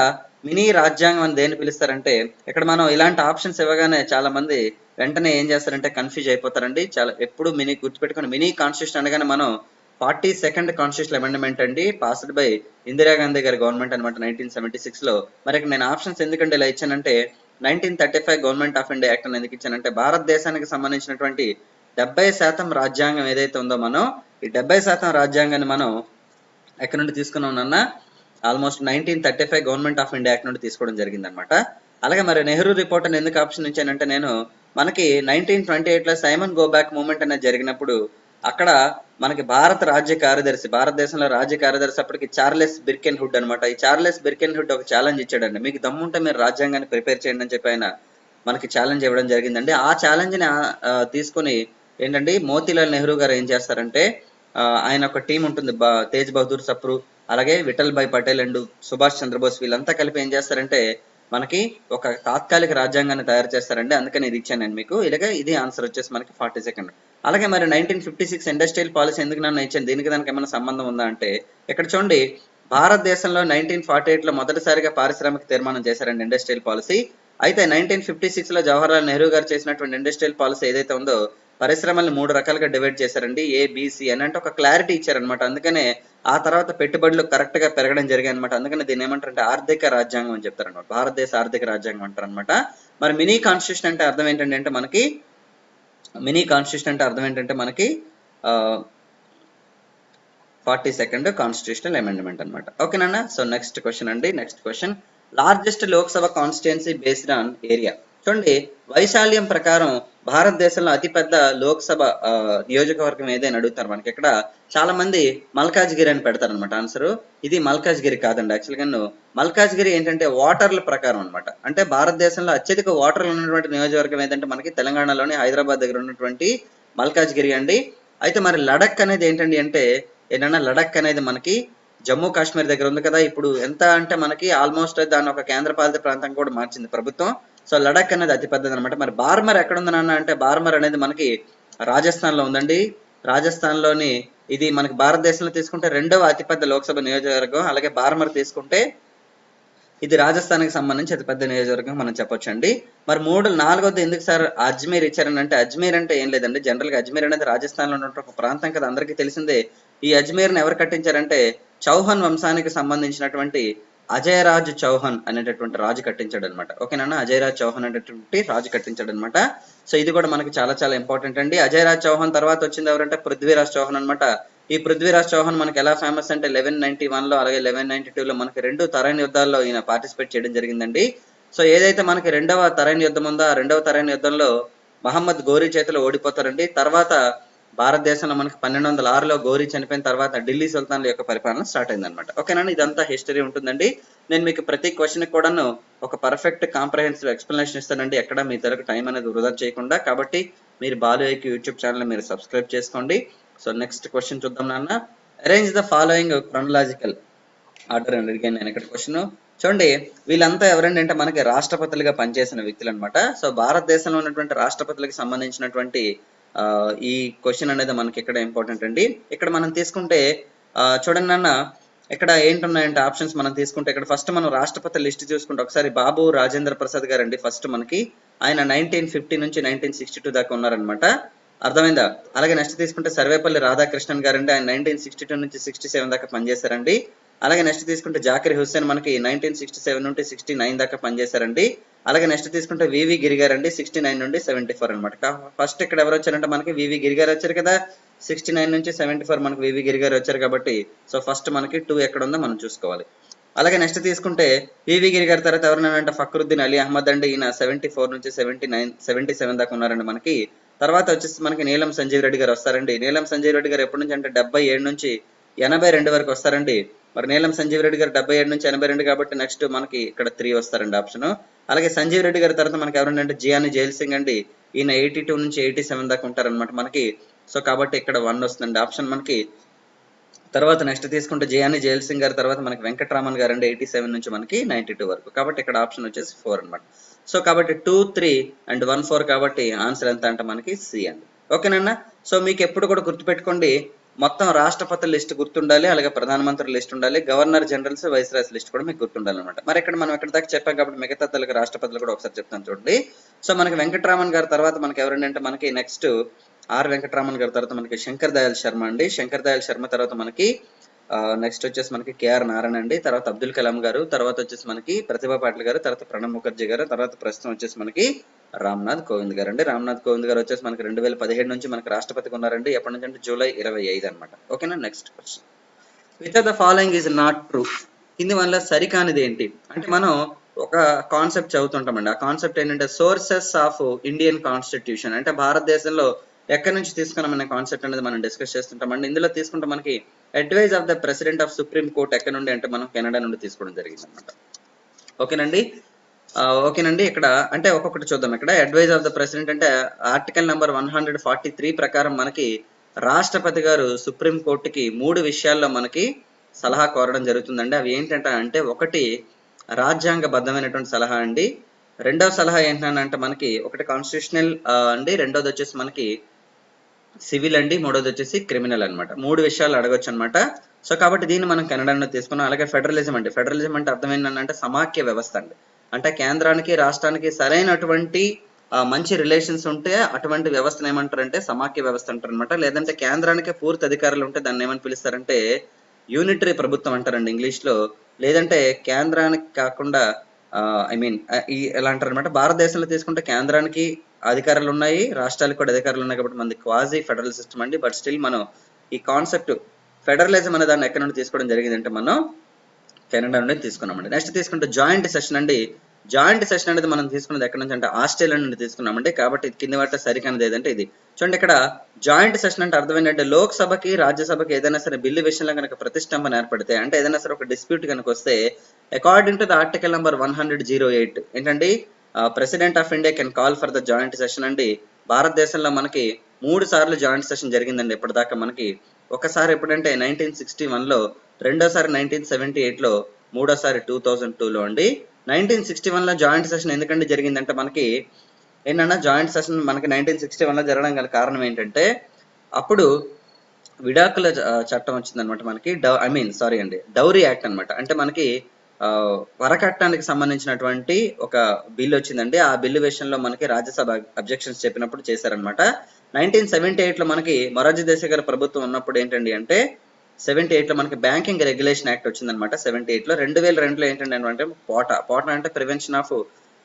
మినీ రాజ్యాంగం అని దేని పిలుస్తారంటే, ఇక్కడ మనం ఇలాంటి ఆప్షన్స్ ఇవ్వగానే చాలా మంది వెంటనే ఏం చేస్తారంటే కన్ఫ్యూజ్ అయిపోతారండి. చాలా ఎప్పుడు మినీ గుర్తుపెట్టుకుని, మినీ కాన్స్టిట్యూషన్ అనగానే మనం 42nd కాన్స్టిట్యూషన్ అమెండ్మెంట్ అండి, పాస్డ్ బై ఇందిరాగాంధీ గారి గవర్నమెంట్ అనమాట 1976లో. మరి ఇక్కడ నేను ఆప్షన్స్ ఎందుకంటే ఇలా ఇచ్చానంటే 1935 గవర్నమెంట్ ఆఫ్ ఇండియా యాక్ట్ అని ఎందుకు ఇచ్చానంటే భారతదేశానికి సంబంధించినటువంటి 70% రాజ్యాంగం ఏదైతే ఉందో మనం ఈ 70% రాజ్యాంగాన్ని మనం ఎక్కడి నుండి తీసుకున్నాం అన్న, almost 1935 government of India act నుండి తీసుకోవడం జరిగింది అనమాట. అలాగే మరి నెహ్రూ రిపోర్ట్ అని ఎందుకు ఆప్షన్ ఇచ్చానంటే, నేను మనకి 1928లో సైమన్ గో బ్యాక్ మూవ్మెంట్ అనేది జరిగినప్పుడు అక్కడ మనకి భారత రాజ్య కార్యదర్శి, భారతదేశంలో రాజ్య కార్యదర్శి అప్పటికి చార్లెస్ బిర్కెన్ హుడ్ అనమాట. ఈ చార్లెస్ బిర్కెన్ హుడ్ ఒక ఛాలెంజ్ ఇచ్చాడండి, మీకు దమ్ముంటే మీరు రాజ్యాంగాన్ని ప్రిపేర్ చేయండి అని చెప్పి ఆయన మనకి ఛాలెంజ్ ఇవ్వడం జరిగిందండి. ఆ ఛాలెంజ్ ని తీసుకుని ఏంటండి మోతీలాల్ నెహ్రూ గారు ఏం చేస్తారంటే, ఆయన ఒక టీం ఉంటుంది, తేజ్ బహదూర్ సప్రు, అలాగే విఠల్ భాయ్ పటేల్ అండ్ సుభాష్ చంద్రబోస్, వీళ్ళంతా కలిపి ఏం చేస్తారంటే మనకి ఒక తాత్కాలిక రాజ్యాంగాన్ని తయారు చేస్తారండి. అందుకని ఇది ఇచ్చాను నేను మీకు. ఇలాగే ఇది ఆన్సర్ వచ్చేసి మనకి 42nd. అలాగే మరి 1956 ఇండస్ట్రియల్ పాలసీ ఎందుకు నన్ను ఇచ్చాను, దీనికి దానికి ఏమైనా సంబంధం ఉందా అంటే, ఇక్కడ చూడండి భారతదేశంలో 1948లో మొదటిసారిగా పారిశ్రామిక తీర్మానం చేశారండి, ఇండస్ట్రియల్ పాలసీ. అయితే 1956లో జవహర్లాల్ నెహ్రూ గారు చేసినటువంటి ఇండస్ట్రియల్ పాలసీ ఏదైతే ఉందో పరిశ్రమల్ని 3 రకాలుగా డివైడ్ చేశారండి, ఏబిసి అని, అంటే ఒక క్లారిటీ ఇచ్చారనమాట. అందుకనే ఆ తర్వాత పెట్టుబడులు కరెక్ట్ గా పెరగడం జరిగాయి అనమాట. అందుకని దీన్ని ఏమంటారంటే ఆర్థిక రాజ్యాంగం అని చెప్తారనమాట, భారతదేశ ఆర్థిక రాజ్యాంగం అంటారు అనమాట. మరి మినీ కాన్స్టిట్యూషన్ అంటే అర్థం ఏంటంటే అంటే మనకి మినీ కాన్స్టిట్యూషన్ అంటే అర్థం ఏంటంటే మనకి 42nd కాన్స్టిట్యూషనల్ అమెండ్మెంట్ అనమాట. ఓకేనా? సో నెక్స్ట్ క్వశ్చన్ అండి. Next question, largest Lok Sabha constituency based on area. చూడండి వైశాల్యం ప్రకారం భారతదేశంలో అతిపెద్ద లోక్సభ నియోజకవర్గం ఏదైనా అడుగుతారు మనకి. ఇక్కడ చాలా మంది మల్కాజ్గిరి అని పెడతారు అనమాట ఆన్సర్. ఇది మల్కాజ్గిరి కాదండి. యాక్చువల్గా మల్కాజ్గిరి ఏంటంటే వాటర్ల ప్రకారం అనమాట. అంటే భారతదేశంలో అత్యధిక వాటర్లు ఉన్నటువంటి నియోజకవర్గం ఏదంటే మనకి తెలంగాణలోని హైదరాబాద్ దగ్గర ఉన్నటువంటి మల్కాజ్గిరి అండి. అయితే మరి లడక్ అనేది ఏంటండి అంటే ఏంటన్నా, లడక్ అనేది మనకి జమ్మూ కాశ్మీర్ దగ్గర ఉంది కదా. ఇప్పుడు ఎంత అంటే మనకి ఆల్మోస్ట్ దాన్ని ఒక కేంద్రపాలిత ప్రాంతం కూడా మార్చింది ప్రభుత్వం. సో లడక్ అనేది అతి పెద్దది అనమాట. మరి బార్మర్ ఎక్కడ ఉంది నాన్న అంటే, బార్మర్ అనేది మనకి రాజస్థాన్ లో ఉందండి. రాజస్థాన్ లోని ఇది మనకి భారతదేశంలో తీసుకుంటే 2వ అతిపెద్ద లోక్సభ నియోజకవర్గం. అలాగే బార్మర్ తీసుకుంటే ఇది రాజస్థాన్కి సంబంధించి అతిపెద్ద నియోజకవర్గం మనం చెప్పొచ్చు అండి. మరి 4వది ఎందుకు సార్ అజ్మీర్ ఇచ్చారని అంటే, అజ్మీర్ అంటే ఏం లేదండి, జనరల్ గా అజ్మీర్ అనేది రాజస్థాన్ లో ఉన్నటువంటి ఒక ప్రాంతం కదా, అందరికీ తెలిసిందే. ఈ అజ్మీర్ ని ఎవరు కట్టించారంటే చౌహాన్ వంశానికి సంబంధించినటువంటి అజయరాజ్ చౌహాన్ అనేటటువంటి రాజు కట్టించాడు అనమాట. ఓకేనా? అజయరాజ్ చౌహాన్ అనేటువంటి రాజు కట్టించాడు అనమాట. సో ఇది కూడా మనకి చాలా చాలా ఇంపార్టెంట్ అండి. అజయరాజ్ చౌహాన్ తర్వాత వచ్చింది ఎవరంటే పృథ్వీరాజ్ చౌహాన్ అనమాట. ఈ పృథ్వీరాజ్ చౌహాన్ మనకి ఎలా ఫేమస్ అంటే 1191లో అలాగే 1192లో మనకి 2 తరైన్ యుద్ధాల్లో ఈయన పార్టిసిపేట్ చేయడం జరిగిందండి. సో ఏదైతే మనకి 2వ తరైన్ యుద్ధం ఉందో ఆ 2వ తరైన్ యుద్ధంలో మహమ్మద్ గోరీ చేతిలో ఓడిపోతారండి. తర్వాత భారతదేశంలో మనకి 1206లో గోరీ చనిపోయిన తర్వాత ఢిల్లీ సుల్తాన్ల యొక్క పరిపాలన స్టార్ట్ అయింది అనమాట. ఓకేనా? ఇదంతా హిస్టరీ ఉంటుందండి. నేను మీకు ప్రతి క్వశ్చన్ కూడాను ఒక పర్ఫెక్ట్ కాంప్రహెన్సివ్ ఎక్స్ప్లెనేషన్ ఇస్తానండి, ఎక్కడ మీ తరకు టైం అనేది వృధా చేయకుండా. కాబట్టి మీరు బాలు ఐక్యూ యూట్యూబ్ ఛానల్ మీరు సబ్స్క్రైబ్ చేసుకోండి. సో నెక్స్ట్ క్వశ్చన్ చూద్దాం నాన్న. Arrange the following chronological order అని అడిగాను నేను ఇక్కడ క్వశ్చన్. చూడండి వీళ్ళంతా ఎవరండి అంటే మనకి రాష్ట్రపతులుగా పనిచేసిన వ్యక్తులు అనమాట. సో భారతదేశంలో ఉన్నటువంటి రాష్ట్రపతులకు సంబంధించినటువంటి ఈ క్వశ్చన్ అనేది మనకి ఇక్కడ ఇంపార్టెంట్ అండి. ఇక్కడ మనం తీసుకుంటే చూడండి అన్న, ఇక్కడ ఏంటున్నాయంటే ఆప్షన్స్ మనం తీసుకుంటే ఇక్కడ ఫస్ట్ మనం రాష్ట్రపతి లిస్ట్ చూసుకుంటే ఒకసారి బాబు రాజేంద్ర ప్రసాద్ గారు అండి ఫస్ట్ మనకి. ఆయన 1950 నుంచి 1962 దాకా ఉన్నారనమాట. అర్థమైందా? అలాగే నెక్స్ట్ తీసుకుంటే సర్వేపల్లి రాధాకృష్ణన్ గారండి, ఆయన 1962 నుంచి 67 దాకా పనిచేశారండి. అలాగే నెక్స్ట్ తీసుకుంటే జాకిర్ హుస్సేన్ మనకి 1967 నుండి 69 దాకా పనిచేశారండి. అలాగే నెక్స్ట్ తీసుకుంటే వివి గిరి గారు అండి 69 నుండి 74 అనమాట. ఫస్ట్ ఇక్కడ ఎవరు వచ్చారంటే మనకి వివి గిరి గారు వచ్చారు కదా, 69 నుంచి 74 మనకి వివి గిరి గారు వచ్చారు కాబట్టి సో ఫస్ట్ మనకి 2 ఎక్కడ ఉందో మనం చూసుకోవాలి. అలాగే నెక్స్ట్ తీసుకుంటే వివి గిరి గారి తర్వాత ఎవరైనా ఫక్రుద్దీన్ అలీ అహ్మద్ అండి, ఈయన 74 నుంచి 77 దాకా ఉన్నారండి మనకి. తర్వాత వచ్చేసి మనకి నీలం సంజీవ్ రెడ్డి గారు వస్తారండి. నీలం సంజీవ్ రెడ్డి గారు ఎప్పటి నుంచి అంటే 77 నుంచి 82 వరకు వస్తారండి. మరి నీలం సంజీవ్ రెడ్డి గారు 77 నుంచి 82 కాబట్టి నెక్స్ట్ మనకి ఇక్కడ 3 వస్తారండి ఆప్షన్. అలాగే సంజీవ్ రెడ్డి గారి తర్వాత మనకి ఎవరండి అంటే జియాని జైల్ సింగ్ అండి, ఈయన 82 నుంచి 87 దాకా ఉంటారనమాట మనకి. సో కాబట్టి ఇక్కడ 1 వస్తుందండి ఆప్షన్ మనకి. తర్వాత నెక్స్ట్ తీసుకుంటే జియాని జైల్ సింగ్ గారి తర్వాత మనకి వెంకటరామన్ గారు అండి 87 నుంచి మనకి 92 వరకు. కాబట్టి ఇక్కడ ఆప్షన్ వచ్చేసి 4 అనమాట. సో కాబట్టి 2, 3 అండ్ 1, 4 కాబట్టి ఆన్సర్ ఎంత అంటే మనకి సి అండి. ఓకేనన్నా? సో మీకు ఎప్పుడు కూడా గుర్తుపెట్టుకోండి, మొత్తం రాష్ట్రపతుల లిస్ట్ గుర్తుండాలి, అలాగే ప్రధానమంత్రి లిస్ట్ ఉండాలి, గవర్నర్ జనరల్స్ వైస్రాయ్స్ లిస్ట్ కూడా మీకు గుర్తుండాలి అనమాట. మరి ఇక్కడ మనం ఎక్కడ దాకా చెప్పాం కాబట్టి మిగతా తెలుగు రాష్ట్రపతులు కూడా ఒకసారి చెప్తాను చూడండి. సో మనకి వెంకటరామన్ గారి తర్వాత మనకి ఎవరండి అంటే మనకి నెక్స్ట్ ఆర్ వెంకటరామన్ గారి తర్వాత మనకి శంకర్ దయాళ్ శర్మ అండి. శంకర్ దయాళ్ శర్మ తర్వాత మనకి నెక్స్ట్ వచ్చేసి మనకి కేఆర్ నారాయణ అండి, తర్వాత అబ్దుల్ కలాం గారు, తర్వాత వచ్చేసి మనకి ప్రతిభా పాటిల్ గారు, తర్వాత ప్రణబ్ ముఖర్జీ గారు, తర్వాత ప్రస్తుతం వచ్చేసి మనకి రామ్నాథ్ కోవింద్ గారు అండి. రామ్నాథ్ కోవింద్ గారు వచ్చేసి మనకి 2017 నుంచి మనకి రాష్ట్రపతిగా ఉన్నారండి. ఎప్పటి నుంచి అంటే జూలై 25 అనమాట. ఓకేనా? Next question, which of the following is not true? కింది వల్ల సరికానిది ఏంటి అంటే మనం ఒక కాన్సెప్ట్ చదువుతుంటామండి. ఆ కాన్సెప్ట్ ఏంటంటే సోర్సెస్ ఆఫ్ ఇండియన్ కాన్స్టిట్యూషన్, అంటే భారతదేశంలో ఎక్కడి నుంచి తీసుకున్నామనే కాన్సెప్ట్ అనేది మనం డిస్కస్ చేస్తుంటామండి. ఇందులో తీసుకుంటే మనకి advise of the president of supreme court ఎక్కడ నుండి అంటే మనం కెనడా నుండి తీసుకోవడం జరిగింది అనమాట. ఓకేనండి? ఓకేనండి, ఇక్కడ అంటే ఒక్కొక్కటి చూద్దాం. ఇక్కడ అడ్వైజ్ ఆఫ్ ద ప్రెసిడెంట్ అంటే ఆర్టికల్ నెంబర్ 143 ప్రకారం మనకి రాష్ట్రపతి గారు సుప్రీం కోర్టుకి 3 విషయాల్లో మనకి సలహా కోరడం జరుగుతుందండి. అవి ఏంటంటే అంటే ఒకటి రాజ్యాంగబద్ధమైనటువంటి సలహా అండి, రెండవ సలహా ఏంటంటే మనకి ఒకటి కాన్స్టిట్యూషనల్ అండి, రెండోది వచ్చేసి మనకి సివిల్ అండి, మూడోది వచ్చేసి క్రిమినల్ అనమాట. 3 విషయాలు అడగొచ్చు అనమాట. సో కాబట్టి దీన్ని మనం కెనడాలో తీసుకున్నాం. అలాగే ఫెడరలిజం అండి, ఫెడరలిజం అంటే అర్థం ఏంటంటే సమాఖ్య వ్యవస్థ అండి, అంటే కేంద్రానికి రాష్ట్రానికి సరైనటువంటి మంచి రిలేషన్స్ ఉంటే అటువంటి వ్యవస్థను ఏమంటారంటే సమాఖ్య వ్యవస్థ అంటారు అనమాట. లేదంటే కేంద్రానికి పూర్తి అధికారులు ఉంటే దాన్ని ఏమని పిలుస్తారంటే యూనిటరీ ప్రభుత్వం అంటారండి ఇంగ్లీష్ లో. లేదంటే కేంద్రానికి కాకుండా ఎలా అంటారు అనమాట. భారతదేశంలో తీసుకుంటే కేంద్రానికి అధికారులు ఉన్నాయి, రాష్ట్రాలకు కూడా అధికారులు ఉన్నాయి కాబట్టి మనది క్వాజీ ఫెడరల్ సిస్టమ్ అండి. బట్ స్టిల్ మనం ఈ కాన్సెప్ట్ ఫెడరలిజం అనే దాన్ని ఎక్కడ నుండి తీసుకోవడం జరిగింది అంటే మనం కెనడా నుండి తీసుకున్నామండి. నెక్స్ట్ తీసుకుంటే జాయింట్ సెషన్ అండి. జాయింట్ సెషన్ అనేది మనం తీసుకున్నది ఎక్కడ నుంచి అంటే ఆస్ట్రేలియా నుండి తీసుకున్నామండి. కాబట్టి కింది వాటిలో సరికానిది ఏదంటే ఇది చూడండి. ఇక్కడ జాయింట్ సెషన్ అంటే అర్థం ఏంటంటే లోక్సభకి రాజ్యసభకి ఏదైనా సరే బిల్లు విషయంలో కనుక ప్రతిష్టంభన ఏర్పడితే, అంటే ఏదైనా సరే ఒక డిస్ప్యూట్ కనుక వస్తే according to the article number 108 ఏంటండి president of India can call for the joint session అండి. భారతదేశంలో మనకి 3 సార్లు జాయింట్ సెషన్ జరిగిందండి ఇప్పటిదాకా. మనకి ఒకసారి ఎప్పుడంటే 1961లో, రెండోసారి 1978లో, మూడోసారి 2002లో అండి. 1961లో జాయింట్ సెషన్ ఎందుకంటే జరిగిందంటే మనకి ఏంటన్నా జాయింట్ సెషన్ మనకి 1961లో జరగడం గల కారణం ఏంటంటే అప్పుడు విడాకుల చట్టం వచ్చిందనమాట మనకి. డౌరీ యాక్ట్ అనమాట. అంటే మనకి వరకట్నానికి సంబంధించినటువంటి ఒక బిల్లు వచ్చిందండి. ఆ బిల్లు విషయంలో మనకి రాజ్యసభ అబ్జెక్షన్స్ చెప్పినప్పుడు చేశారనమాట. 1978లో మనకి మొరార్జీ దేశాయ్ గారి ప్రభుత్వం ఉన్నప్పుడు ఏంటండి అంటే 78లో మనకి బ్యాంకింగ్ రెగ్యులేషన్ యాక్ట్ వచ్చిందనమాట. 78లో 2002లో ఏంటంటే అంటే పోటా అంటే ప్రివెన్షన్ ఆఫ్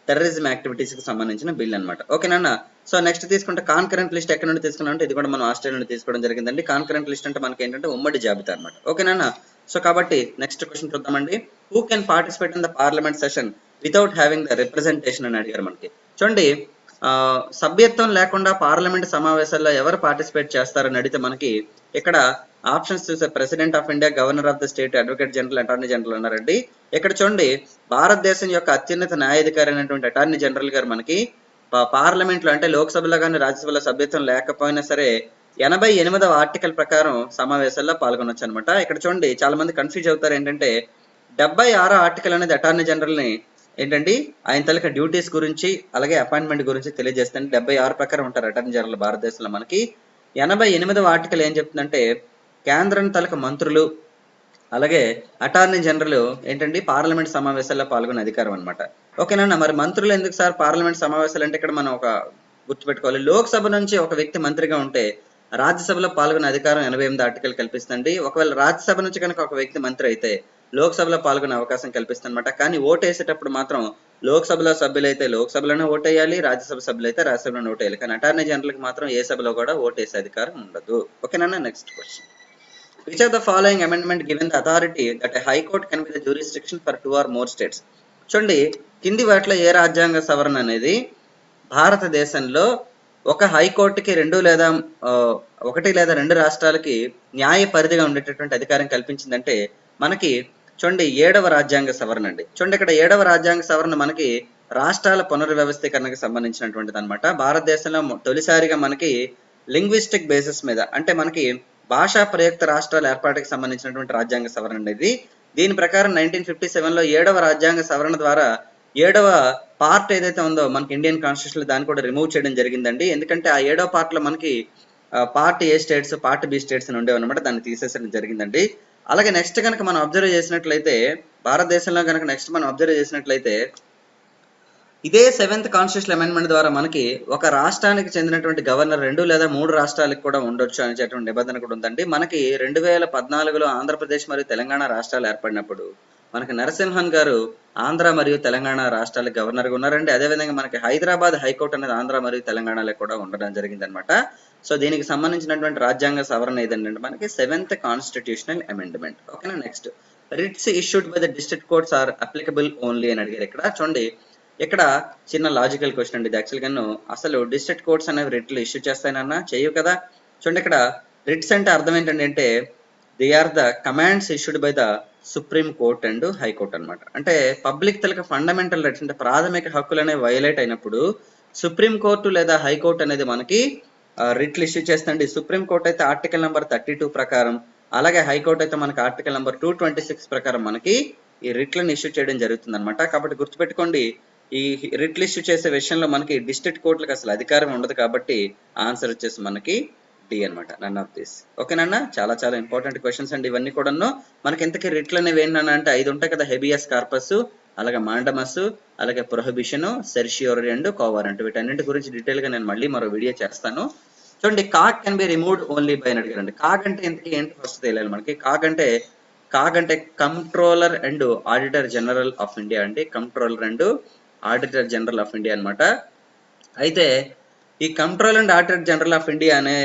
టెర్రరిజం యాక్టివిటీస్ కి సంబంధించిన బిల్ అనమాట. ఓకేనా? సో నెక్స్ట్ తీసుకుంటే కాన్కరెంట్ లిస్ట్ ఎక్కడ నుండి తీసుకున్నాం అంటే ఇది కూడా మనం ఆస్ట్రేలియా నుండి తీసుకోవడం జరిగిందండి. కాన్కరెంట్ లిస్ట్ అంటే మనకి ఏంటంటే ఉమ్మడి జాబితా అనమాట. ఓకేనా? సో కాబట్టి నెక్స్ట్ క్వశ్చన్ చూద్దామండి. Who can participate in the parliament session without having the representation అని అడిగారు మనకి. చూడండి, సభ్యత్వం లేకుండా పార్లమెంట్ సమావేశాల్లో ఎవరు పార్టిసిపేట్ చేస్తారని అడిగితే మనకి ఇక్కడ ఆప్షన్స్ చూసే president of India, governor of the state, advocate general, attorney general అన్నారండి. ఇక్కడ చూడండి భారతదేశం యొక్క అత్యున్నత న్యాయాధికారి అయినటువంటి అటార్నీ జనరల్ గారు మనకి పార్లమెంట్ లో అంటే లోక్సభలో కానీ రాజ్యసభలో సభ్యత్వం లేకపోయినా సరే 88వ ఆర్టికల్ ప్రకారం సమావేశాల్లో పాల్గొనొచ్చు అనమాట. ఇక్కడ చూడండి చాలా మంది కన్ఫ్యూజ్ అవుతారు ఏంటంటే 76వ ఆర్టికల్ అనేది అటార్నీ జనరల్ ని ఏంటండి ఆయన తలక డ్యూటీస్ గురించి అలాగే అపాయింట్మెంట్ గురించి తెలియజేస్తుంది. 76 ప్రకారం ఉంటారు అటార్నీ జనరల్ భారతదేశంలో. మనకి 88వ ఆర్టికల్ ఏం చెప్తుందంటే కేంద్రం తాలూకా మంత్రులు అలాగే అటార్నీ జనరల్ ఏంటండి పార్లమెంట్ సమావేశాల్లో పాల్గొనే అధికారం అనమాట. ఓకేనా. మరి మంత్రులు ఎందుకు సార్ పార్లమెంట్ సమావేశాలు అంటే ఇక్కడ మనం ఒక గుర్తుపెట్టుకోవాలి, లోక్సభ నుంచి ఒక వ్యక్తి మంత్రిగా ఉంటే రాజ్యసభలో పాల్గొనే అధికారం 88 ఆర్టికల్ కల్పిస్తుంది. ఒకవేళ రాజ్యసభ నుంచి కనుక ఒక వ్యక్తి మంత్రి అయితే లోక్సభలో పాల్గొనే అవకాశం కల్పిస్తుంది అనమాట. కానీ ఓటు వేసేటప్పుడు మాత్రం లోక్సభలో సభ్యులైతే లోక్సభలోనే ఓటేయాలి, రాజ్యసభ సభ్యులైతే రాజ్యసభలోనే ఓటేయాలి. కానీ అటార్నీ జనరల్కి మాత్రం ఏ సభలో కూడా ఓటేసే అధికారం ఉండదు. ఓకేనా. Next question, which of the following amendment given the authority that a high court can be the jurisdiction for 2 or more states? చూడండి, కింది వాటిలో ఏ రాజ్యాంగ సవరణ అనేది భారతదేశంలో ఒక హైకోర్టుకి ఒకటి లేదా రెండు రాష్ట్రాలకి న్యాయ పరిధిగా ఉండేటటువంటి అధికారం కల్పించిందంటే మనకి చూడండి 7వ రాజ్యాంగ సవరణ అండి. చూడండి, ఇక్కడ 7వ రాజ్యాంగ సవరణ మనకి రాష్ట్రాల పునర్వ్యవస్థీకరణకు సంబంధించినటువంటిది అనమాట. భారతదేశంలో తొలిసారిగా మనకి లింగ్విస్టిక్ బేసిస్ మీద అంటే మనకి భాషా ప్రయుక్త రాష్ట్రాల ఏర్పాటుకి సంబంధించినటువంటి రాజ్యాంగ సవరణ అనేది. దీని ప్రకారం 1957లో 7వ రాజ్యాంగ సవరణ ద్వారా 7వ పార్ట్ ఏదైతే ఉందో మనకి ఇండియన్ కాన్స్టిట్యూషన్ దాన్ని కూడా రిమూవ్ చేయడం జరిగిందండి. ఎందుకంటే ఆ 7వ పార్ట్ లో మనకి part A states part B states అని ఉండేవన్నమాట, దాన్ని తీసేసడం జరిగిందండి. అలాగే నెక్స్ట్ కనుక మనం అబ్జర్వ్ చేసినట్లయితే భారతదేశంలో కనుక నెక్స్ట్ మనం అబ్జర్వ్ చేసినట్లయితే ఇదే 7th కాన్స్టిట్యూషన్ అమెండ్మెంట్ ద్వారా మనకి ఒక రాష్ట్రానికి చెందినటువంటి గవర్నర్ 2 లేదా 3 రాష్ట్రాలకు కూడా ఉండొచ్చు అనేటువంటి నిబంధన కూడా ఉందండి. మనకి 2014లో ఆంధ్రప్రదేశ్ మరియు తెలంగాణ రాష్ట్రాలు ఏర్పడినప్పుడు మనకి నరసింహన్ గారు ఆంధ్ర మరియు తెలంగాణ రాష్ట్రాలకు గవర్నర్గా ఉన్నారండి. అదేవిధంగా మనకి హైదరాబాద్ హైకోర్టు అనేది ఆంధ్ర మరియు తెలంగాణలో కూడా ఉండడం జరిగింది అనమాట. సో దీనికి సంబంధించినటువంటి రాజ్యాంగ సవరణ ఏదంటే మనకి 7th కాన్స్టిట్యూషనల్ అమెండ్మెంట్. ఓకేనా. Next, writs issued by the district courts are applicable only అని అడిగారు. ఇక్కడ చూడండి, ఇక్కడ చిన్న లాజికల్ క్వశ్చన్ అండి ఇది. యాక్చువల్గా అసలు డిస్ట్రిక్ట్ కోర్ట్స్ అనేవి రిట్లు ఇష్యూ చేస్తాయనన్నా చేయవు కదా. చూడండి, ఇక్కడ రిట్స్ అంటే అర్థం ఏంటంటే they are the commands issued by the supreme court and high court అనమాట. అంటే పబ్లిక్ తలక ఫండమెంటల్ రైట్స్ అంటే ప్రాథమిక హక్కులు అనేవి వైలేట్ అయినప్పుడు సుప్రీం కోర్టు లేదా హైకోర్టు అనేది మనకి రిట్లు ఇష్యూ చేస్తుంది. సుప్రీం కోర్టు అయితే ఆర్టికల్ నెంబర్ 32 ప్రకారం, అలాగే హైకోర్టు అయితే మనకి ఆర్టికల్ నెంబర్ 226 ప్రకారం మనకి ఈ రిట్లను ఇష్యూ చేయడం జరుగుతుంది అనమాట. కాబట్టి గుర్తుపెట్టుకోండి, ఈ రిట్లు ఇష్యూ చేసే విషయంలో మనకి డిస్ట్రిక్ట్ కోర్టులకు అసలు అధికారం ఉండదు. కాబట్టి ఆన్సర్ వచ్చేసి మనకి డి అనమాట, నన్ ఆఫ్ దిస్. ఓకేనన్నా. చాలా చాలా ఇంపార్టెంట్ క్వశ్చన్స్ అండి ఇవన్నీ కూడాను. మనకి ఇంతకీ రిట్లు అనేవి ఏంటన్నా అంటే 5 ఉంటాయి కదా, హెబియస్ కార్పస్, అలాగే మాండమస్, అలాగే ప్రొహిబిషన్, సెర్షియోరీ అండ్ కోవారెంట్. వీటన్నింటి గురించి డీటెయిల్ గా నేను మళ్ళీ మరో వీడియో చేస్తాను. చూడండి, CAG can be removed only by అని అడిగారండి. కాగ్ అంటే ఇంతకీ ఏంటి ఫస్ట్ తెలియాలి మనకి. కాగ్ అంటే controller and auditor general of India అండి. Controller and auditor general of India అనమాట. అయితే ఈ controller and auditor general of India అనే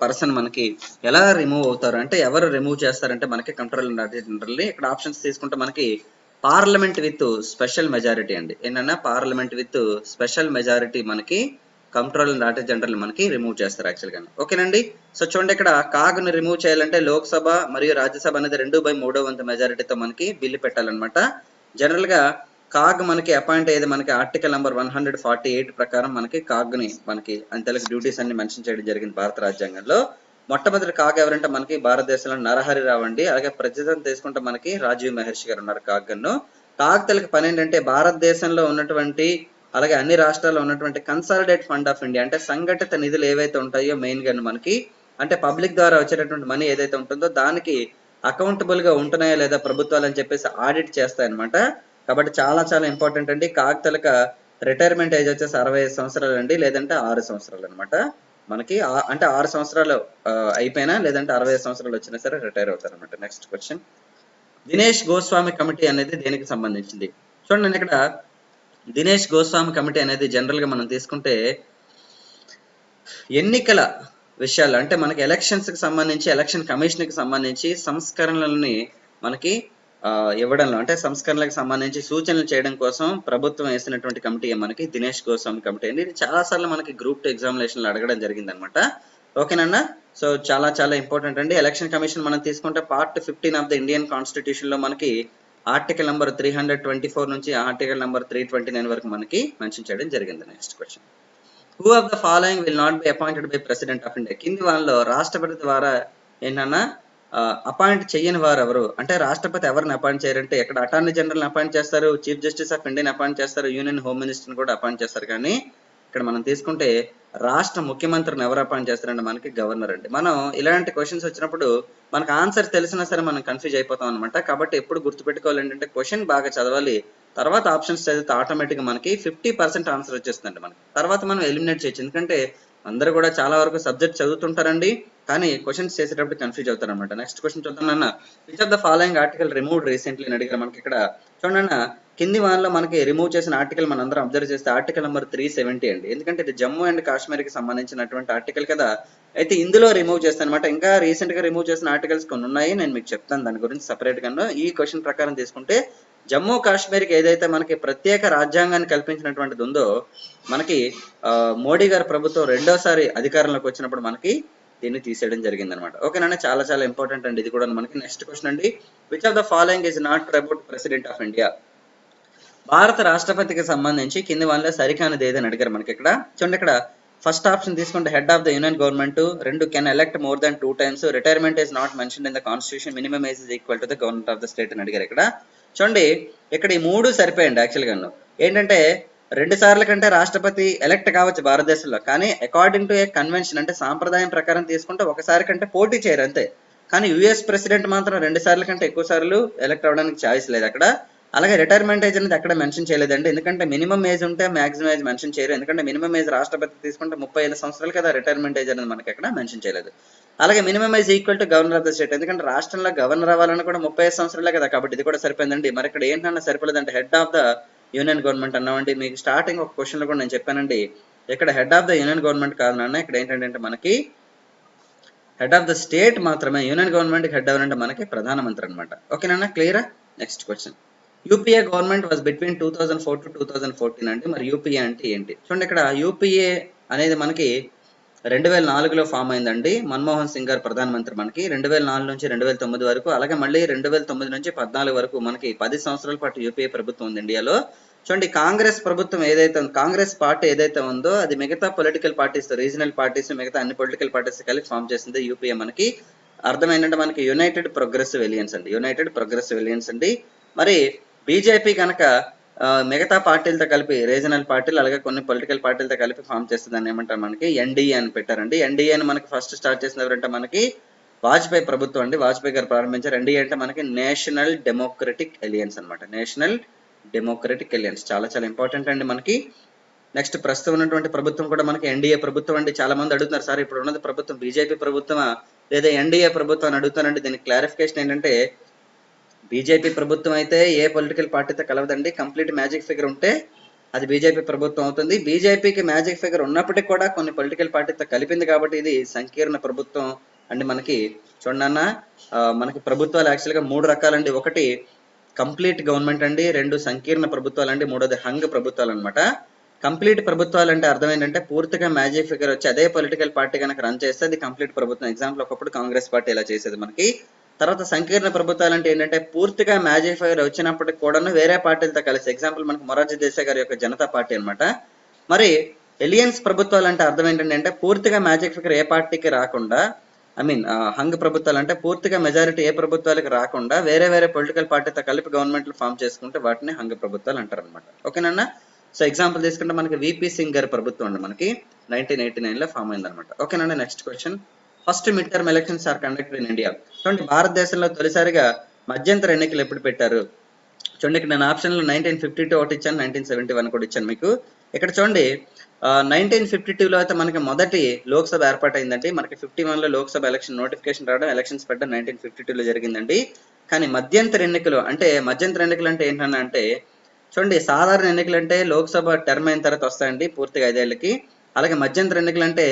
పర్సన్ మనకి ఎలా రిమూవ్ అవుతారు అంటే, ఎవరు రిమూవ్ చేస్తారంటే మనకి కంట్రోలర్ అండ్ ఆడిటర్ జనరల్. ఇక్కడ ఆప్షన్స్ తీసుకుంటే మనకి పార్లమెంట్ విత్ స్పెషల్ మెజారిటీ అండి. ఏంటన్నా పార్లమెంట్ విత్ స్పెషల్ మెజారిటీ మనకి కంట్రోలర్ అండ్ ఆడిటర్ జనరల్ మనకి రిమూవ్ చేస్తారు యాక్చువల్గా. ఓకేనండి. సో చూడండి, ఇక్కడ కాగ్ని రిమూవ్ చేయాలంటే లోక్సభ మరియు రాజ్యసభ అనేది 2/3 వంతు మెజారిటీతో మనకి బిల్లు పెట్టాలన్నమాట. జనరల్ గా కాగ్ మనకి అపాయింట్ అయ్యేది మనకి ఆర్టికల్ నెంబర్ 148 ప్రకారం మనకి కాగ్ని మనకి అంతలకు డ్యూటీస్ అన్ని మెన్షన్ చేయడం జరిగింది భారత రాజ్యాంగంలో. మొట్టమొదటి కాగ్ ఎవరంటే మనకి భారతదేశంలో నరహరి రావు అండి. అలాగే ప్రస్తుతం తీసుకుంటే మనకి రాజీవ్ మహర్షి గారు ఉన్నారు కాగ్ను. కాగ్ తలకి పని ఏంటంటే భారతదేశంలో ఉన్నటువంటి అలాగే అన్ని రాష్ట్రాల్లో ఉన్నటువంటి కన్సాలిడేట్ ఫండ్ ఆఫ్ ఇండియా అంటే సంఘటిత నిధులు ఏవైతే ఉంటాయో మెయిన్ గా మనకి అంటే పబ్లిక్ ద్వారా వచ్చేటటువంటి మనీ ఏదైతే ఉంటుందో దానికి అకౌంటబుల్ గా ఉంటున్నాయా లేదా ప్రభుత్వాలు అని చెప్పేసి ఆడిట్ చేస్తాయన్నమాట. కాబట్టి చాలా చాలా ఇంపార్టెంట్ అండి. కాగ్ తలక రిటైర్మెంట్ ఏజ్ వచ్చేసి 65 సంవత్సరాలు అండి, లేదంటే 6 సంవత్సరాలు అనమాట. మనకి అంటే 6 సంవత్సరాలు అయిపోయినా లేదంటే 65 సంవత్సరాలు వచ్చినా సరే రిటైర్ అవుతారు అనమాట. Next question, Dinesh Goswami committee అనేది దేనికి సంబంధించింది? చూడండి, నేను ఇక్కడ దినేష్ గోస్వామి కమిటీ అనేది జనరల్ గా మనం తీసుకుంటే ఎన్నికల విషయాలు అంటే మనకి ఎలక్షన్స్ కి సంబంధించి ఎలక్షన్ కమిషన్ కి సంబంధించి సంస్కరణలని మనకి ఇవ్వడంలో అంటే సంస్కరణలకు సంబంధించి సూచనలు చేయడం కోసం ప్రభుత్వం వేసినటువంటి కమిటీ మనకి దినేష్ గోస్వామి కమిటీ అండి. ఇది చాలా సార్లు మనకి గ్రూప్ 2 ఎగ్జామినేషన్లు అడగడం జరిగింది అనమాట. ఓకేనన్నా. సో చాలా చాలా ఇంపార్టెంట్ అండి. ఎలక్షన్ కమిషన్ మనం తీసుకుంటే part 15 of the Indian constitution లో మనకి ఆర్టికల్ నెంబర్ 324 నుంచి ఆర్టికల్ నెంబర్ 329 వరకు మనకి మెన్షన్ చేయడం జరిగింది. Next question, who of the following will not be appointed by president of India? కింది వాళ్ళలో రాష్ట్రపతి ద్వారా ఏంటన్నా అపాయింట్ చేయని వారు ఎవరు అంటే రాష్ట్రపతి ఎవరిని అపాయింట్ చేయరంటే ఇక్కడ అటార్నీ జనరల్ అపాయింట్ చేస్తారు, chief justice of India appoint చేస్తారు, యూనియన్ హోమ్ మినిస్టర్ కూడా అపాయింట్ చేస్తారు. కానీ ఇక్కడ మనం తీసుకుంటే రాష్ట్ర ముఖ్యమంత్రిని ఎవరు అపాయింట్ చేస్తారంటే మనకి గవర్నర్ అండి. మనం ఇలాంటి క్వశ్చన్స్ వచ్చినప్పుడు మనకు ఆన్సర్ తెలిసినా సరే మనం కన్ఫ్యూజ్ అయిపోతాం అనమాట. కాబట్టి ఎప్పుడు గుర్తుపెట్టుకోవాలి ఏంటంటే క్వశ్చన్ బాగా చదవాలి, తర్వాత ఆప్షన్స్ చదివితే ఆటోమేటిక్గా మనకి 50% ఆన్సర్ వచ్చేస్తుందండి మనకి. తర్వాత మనం ఎలిమినేట్ చేయొచ్చు, ఎందుకంటే అందరూ కూడా చాలా వరకు సబ్జెక్ట్ చదువుతుంటారండి, కానీ క్వశ్చన్స్ చేసేటప్పుడు కన్ఫ్యూజ్ అవుతారు అనమాట. నెక్స్ట్ క్వశ్చన్ చూద్దాం నాన్న. Which of the following article removed recently అని అడిగారు మనకి. ఇక్కడ చూడండి, కింది వానలో మనకి రిమూవ్ చేసిన ఆర్టికల్ మనం అందరం అబ్జర్వ్ చేస్తే ఆర్టికల్ నెంబర్ 370 అండి. ఎందుకంటే ఇది జమ్మూ అండ్ కాశ్మీర్ కి సంబంధించినటువంటి ఆర్టికల్ కదా, అయితే ఇందులో రిమూవ్ చేస్తాను అనమాట. ఇంకా రీసెంట్ గా రిమూవ్ చేసిన ఆర్టికల్స్ కొన్ని ఉన్నాయి, నేను మీకు చెప్తాను దాని గురించి సపరేట్ గా. ఈ క్వశ్చన్ ప్రకారం తీసుకుంటే జమ్మూ కాశ్మీర్ కి ఏదైతే మనకి ప్రత్యేక రాజ్యాంగాన్ని కల్పించినటువంటిది ఉందో, మనకి మోడీ గారి ప్రభుత్వం రెండోసారి అధికారంలోకి వచ్చినప్పుడు మనకి దీన్ని తీసేయడం జరిగింది అనమాట. ఓకేనా, చాలా చాలా ఇంపార్టెంట్ అండి ఇది కూడా మనకి. నెక్స్ట్ క్వశ్చన్ అండి, which of the following is not about president of India. భారత రాష్ట్రపతికి సంబంధించి కింది వాళ్ళలో సరికానిది ఏదని అడిగారు మనకి. ఇక్కడ చూడండి, ఇక్కడ ఫస్ట్ ఆప్షన్ తీసుకుంటే head of the union government, 2 can elect more than 2 times, retirement is not mention in the constitution, minimum age is equal to the government of the state అని అడిగారు. ఇక్కడ చూడండి, ఇక్కడ ఈ 3 సరిపోయండి యాక్చువల్గా. ఏంటంటే 2 సార్ల కంటే రాష్ట్రపతి ఎలెక్ట్ కావచ్చు భారతదేశంలో, కానీ అకార్డింగ్ టు ఏ కన్వెన్షన్ అంటే సాంప్రదాయం ప్రకారం తీసుకుంటే ఒకసారి కంటే పోటీ చేయరు అంతే. కానీ యుఎస్ ప్రెసిడెంట్ మాత్రం 2 సార్ల కంటే ఎక్కువ సార్లు ఎలెక్ట్ అవ్వడానికి ఛాయిస్ లేదు అక్కడ. అలాగే రిటైర్మెంట్ ఏజ్ అనేది అక్కడ మెన్షన్ చేయలేదండి, ఎందుకంటే మినిమం ఏజ్ ఉంటే మాక్సిమం ఏజ్ మెన్షన్ చేయరు. ఎందుకంటే మినిమం ఏజ్ రాష్ట్రపతి తీసుకుంటే 35 సంవత్సరాలు కదా, రిటైర్మెంట్ ఏజ్ అనేది మనకి అక్కడ మెన్షన్ చేయలేదు. అలాగే minimum age equal to governor of the state, ఎందుకంటే రాష్ట్రంలో గవర్నర్ అవ్వాలని కూడా 35 సంవత్సరాలే కదా, కాబట్టి ఇది కూడా సరిపోయిందండి. మరి ఇక్కడ ఏంటన్నా సరిపోలేదంటే head of the union government అన్నామండి. మీకు స్టార్టింగ్ ఒక క్వశ్చన్ లో కూడా నేను చెప్పానండి, ఇక్కడ head of the union government కాదు నాన్న, ఇక్కడ ఏంటంటే మనకి హెడ్ ఆఫ్ ద స్టేట్ మాత్రమే. యూనియన్ గవర్నమెంట్ హెడ్ ఎవరంటే మనకి ప్రధానమంత్రి అనమాట. ఓకేనా, క్లియరా? Next question, UPA government was between 2004 to 2014 అండి. మరి యూపీఏ అంటే ఏంటి? చూడండి, ఇక్కడ యూపీఏ అనేది మనకి 2004లో ఫామ్ అయిందండి. మన్మోహన్ సింగ్ గారు ప్రధానమంత్రి మనకి 2004 నుంచి 2009 వరకు, అలాగే మళ్ళీ 2009 నుంచి 14 వరకు మనకి 10 సంవత్సరాల పాటు యూపీఏ ప్రభుత్వం ఉంది ఇండియాలో. చూడండి, కాంగ్రెస్ ప్రభుత్వం ఏదైతే కాంగ్రెస్ పార్టీ ఏదైతే ఉందో అది మిగతా పొలిటికల్ పార్టీస్, రీజనల్ పార్టీస్, మిగతా అన్ని పొలిటికల్ పార్టీస్ కలిపి ఫామ్ చేసింది యూపీఏ మనకి. అర్థం ఏంటంటే మనకి యునైటెడ్ ప్రోగ్రెసివ్ ఎలియన్స్ అండి, యునైటెడ్ ప్రోగ్రెసివ్ ఎలియన్స్ అండి. మరి బీజేపీ కనుక మిగతా పార్టీలతో కలిపి, రీజనల్ పార్టీలు అలాగే కొన్ని పొలిటికల్ పార్టీలతో కలిపి ఫామ్ చేస్తుందని ఏమంటారు మనకి ఎన్డీఏ అని పెట్టారండి. ఎన్డీఏ అని మనకి ఫస్ట్ స్టార్ట్ చేసిన ఎవరంటే మనకి వాజ్పేయి ప్రభుత్వం అండి, వాజ్పేయి గారు ప్రారంభించారు. ఎన్డీఏ అంటే మనకి నేషనల్ డెమోక్రటిక్ ఎలియన్స్ అనమాట, నేషనల్ డెమోక్రటిక్ ఎలియన్స్. చాలా చాలా ఇంపార్టెంట్ అండి మనకి. నెక్స్ట్, ప్రస్తుతం ఉన్నటువంటి ప్రభుత్వం కూడా మనకి ఎన్డీఏ ప్రభుత్వం అండి. చాలా మంది అడుగుతున్నారు, సార్ ఇప్పుడు ఉన్నది ప్రభుత్వం బీజేపీ ప్రభుత్వమా లేదా ఎన్డీఏ ప్రభుత్వం అని అడుగుతానండి. దీనికి క్లారిఫికేషన్ ఏంటంటే బీజేపీ ప్రభుత్వం అయితే ఏ పొలిటికల్ పార్టీతో కలవదండి, కంప్లీట్ మ్యాజిక్ ఫిగర్ ఉంటే అది బీజేపీ ప్రభుత్వం అవుతుంది. బీజేపీకి మ్యాజిక్ ఫిగర్ ఉన్నప్పటికీ కూడా కొన్ని పొలిటికల్ పార్టీతో కలిపింది కాబట్టి ఇది సంకీర్ణ ప్రభుత్వం అండి మనకి. చూడన్న, మనకి ప్రభుత్వాలు యాక్చువల్గా 3 రకాలండి. ఒకటి కంప్లీట్ గవర్నమెంట్ అండి, 2 సంకీర్ణ ప్రభుత్వాలు అండి, 3వది హంగ్ ప్రభుత్వాలు అనమాట. కంప్లీట్ ప్రభుత్వాలు అంటే అర్థం ఏంటంటే పూర్తిగా మ్యాజిక్ ఫిగర్ వచ్చి అదే పొలిటికల్ పార్టీ కనుక రన్ చేస్తే అది కంప్లీట్ ప్రభుత్వం. ఎగ్జాంపుల్ ఒకప్పుడు కాంగ్రెస్ పార్టీ ఇలా చేసేది మనకి. తర్వాత సంకీర్ణ ప్రభుత్వాలు అంటే ఏంటంటే పూర్తిగా మ్యాజిక్ ఫిగర్ వచ్చినప్పటికి కూడా వేరే పార్టీలతో కలిసి, ఎగ్జాంపుల్ మనకి మొరార్జీ దేశాయ్ గారి యొక్క జనతా పార్టీ అనమాట. మరి ఎలియన్స్ ప్రభుత్వాలు అంటే అర్థం ఏంటంటే పూర్తిగా మ్యాజిక్ ఫిగర్ ఏ పార్టీకి రాకుండా, హంగ్ ప్రభుత్వాలు అంటే పూర్తిగా మెజారిటీ ఏ ప్రభుత్వాలకు రాకుండా వేరే వేరే పొలిటికల్ పార్టీతో కలిపి గవర్నమెంట్లు ఫామ్ చేసుకుంటే వాటిని హంగ్ ప్రభుత్వాలు అంటారు అనమాట. ఓకేనా? సో ఎగ్జాంపుల్ తీసుకుంటే మనకి విపి సింగ్ గారి ప్రభుత్వం అండి మనకి 1989లో ఫామ్ అయింది అనమాట. ఓకేనా? Next question, first mid term elections are conducted in India. చూడండి, భారతదేశంలో తొలిసారిగా మధ్యంతర ఎన్నికలు ఎప్పుడు పెట్టారు? చూడండి, ఇక్కడ నేను ఆప్షన్లో 1952 ఒకటి ఇచ్చాను, 1971 కూడా ఇచ్చాను మీకు. ఇక్కడ చూడండి, 1952లో అయితే మనకి మొదటి లోక్సభ ఏర్పాటైందండి. మనకి 51లో లోక్సభ ఎలక్షన్ నోటిఫికేషన్ రావడం, ఎలక్షన్స్ పెట్టడం 1952లో జరిగిందండి. కానీ మధ్యంతర ఎన్నికలు అంటే ఏంటంటే చూడండి, సాధారణ ఎన్నికలు అంటే లోక్సభ టర్మ్ అయిన తర్వాత వస్తాయండి పూర్తిగా 5 ఏళ్ళకి. అలాగే మధ్యంతర ఎన్నికలు అంటే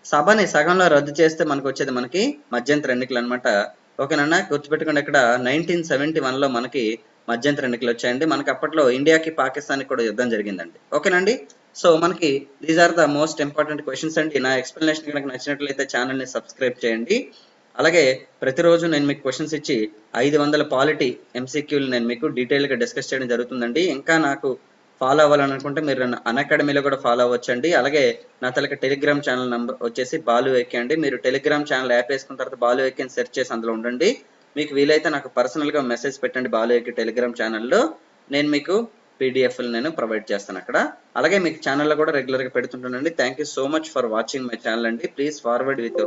సభని సగంలో రద్దు చేస్తే మనకు వచ్చేది మనకి మధ్యంతర ఎన్నికలు అనమాట. ఓకేనా? గుర్తుపెట్టుకోండి, ఇక్కడ 1971లో మనకి మధ్యంతర ఎన్నికలు వచ్చాయండి. మనకి అప్పట్లో ఇండియాకి పాకిస్తాన్కి కూడా యుద్ధం జరిగిందండి. ఓకేనండి? సో మనకి these are the most important questions అండి. నా ఎక్స్ప్లెనేషన్ కనుక నచ్చినట్లయితే ఛానల్ని సబ్స్క్రైబ్ చేయండి. అలాగే ప్రతిరోజు నేను మీకు క్వశ్చన్స్ ఇచ్చి 500 పాలిటీ ఎంసీక్యూలు నేను మీకు డీటెయిల్గా డిస్కస్ చేయడం జరుగుతుందండి. ఇంకా నాకు ఫాలో అవ్వాలని అనుకుంటే మీరు అన్అకాడమీలో కూడా ఫాలో అవ్వచ్చండి. అలాగే నా తలకి టెలిగ్రామ్ ఛానల్ నంబర్ వచ్చేసి బాలు ఏకే అండి. మీరు టెలిగ్రామ్ ఛానల్ యాప్ వేసుకున్న తర్వాత బాలు ఏకే అని సెర్చ్ చేసి అందులో ఉండండి. మీకు వీలైతే నాకు పర్సనల్గా మెసేజ్ పెట్టండి బాలు ఏకే టెలిగ్రామ్ ఛానల్లో. నేను మీకు పీడిఎఫ్లు నేను ప్రొవైడ్ చేస్తాను అక్కడ. అలాగే మీకు ఛానల్లో కూడా రెగ్యులర్గా పెడుతుంటానండి. Thank you so much for watching my channel అండి. Please forward with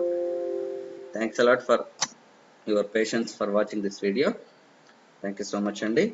thanks a lot for your patience for watching this video. Thank you so much అండి.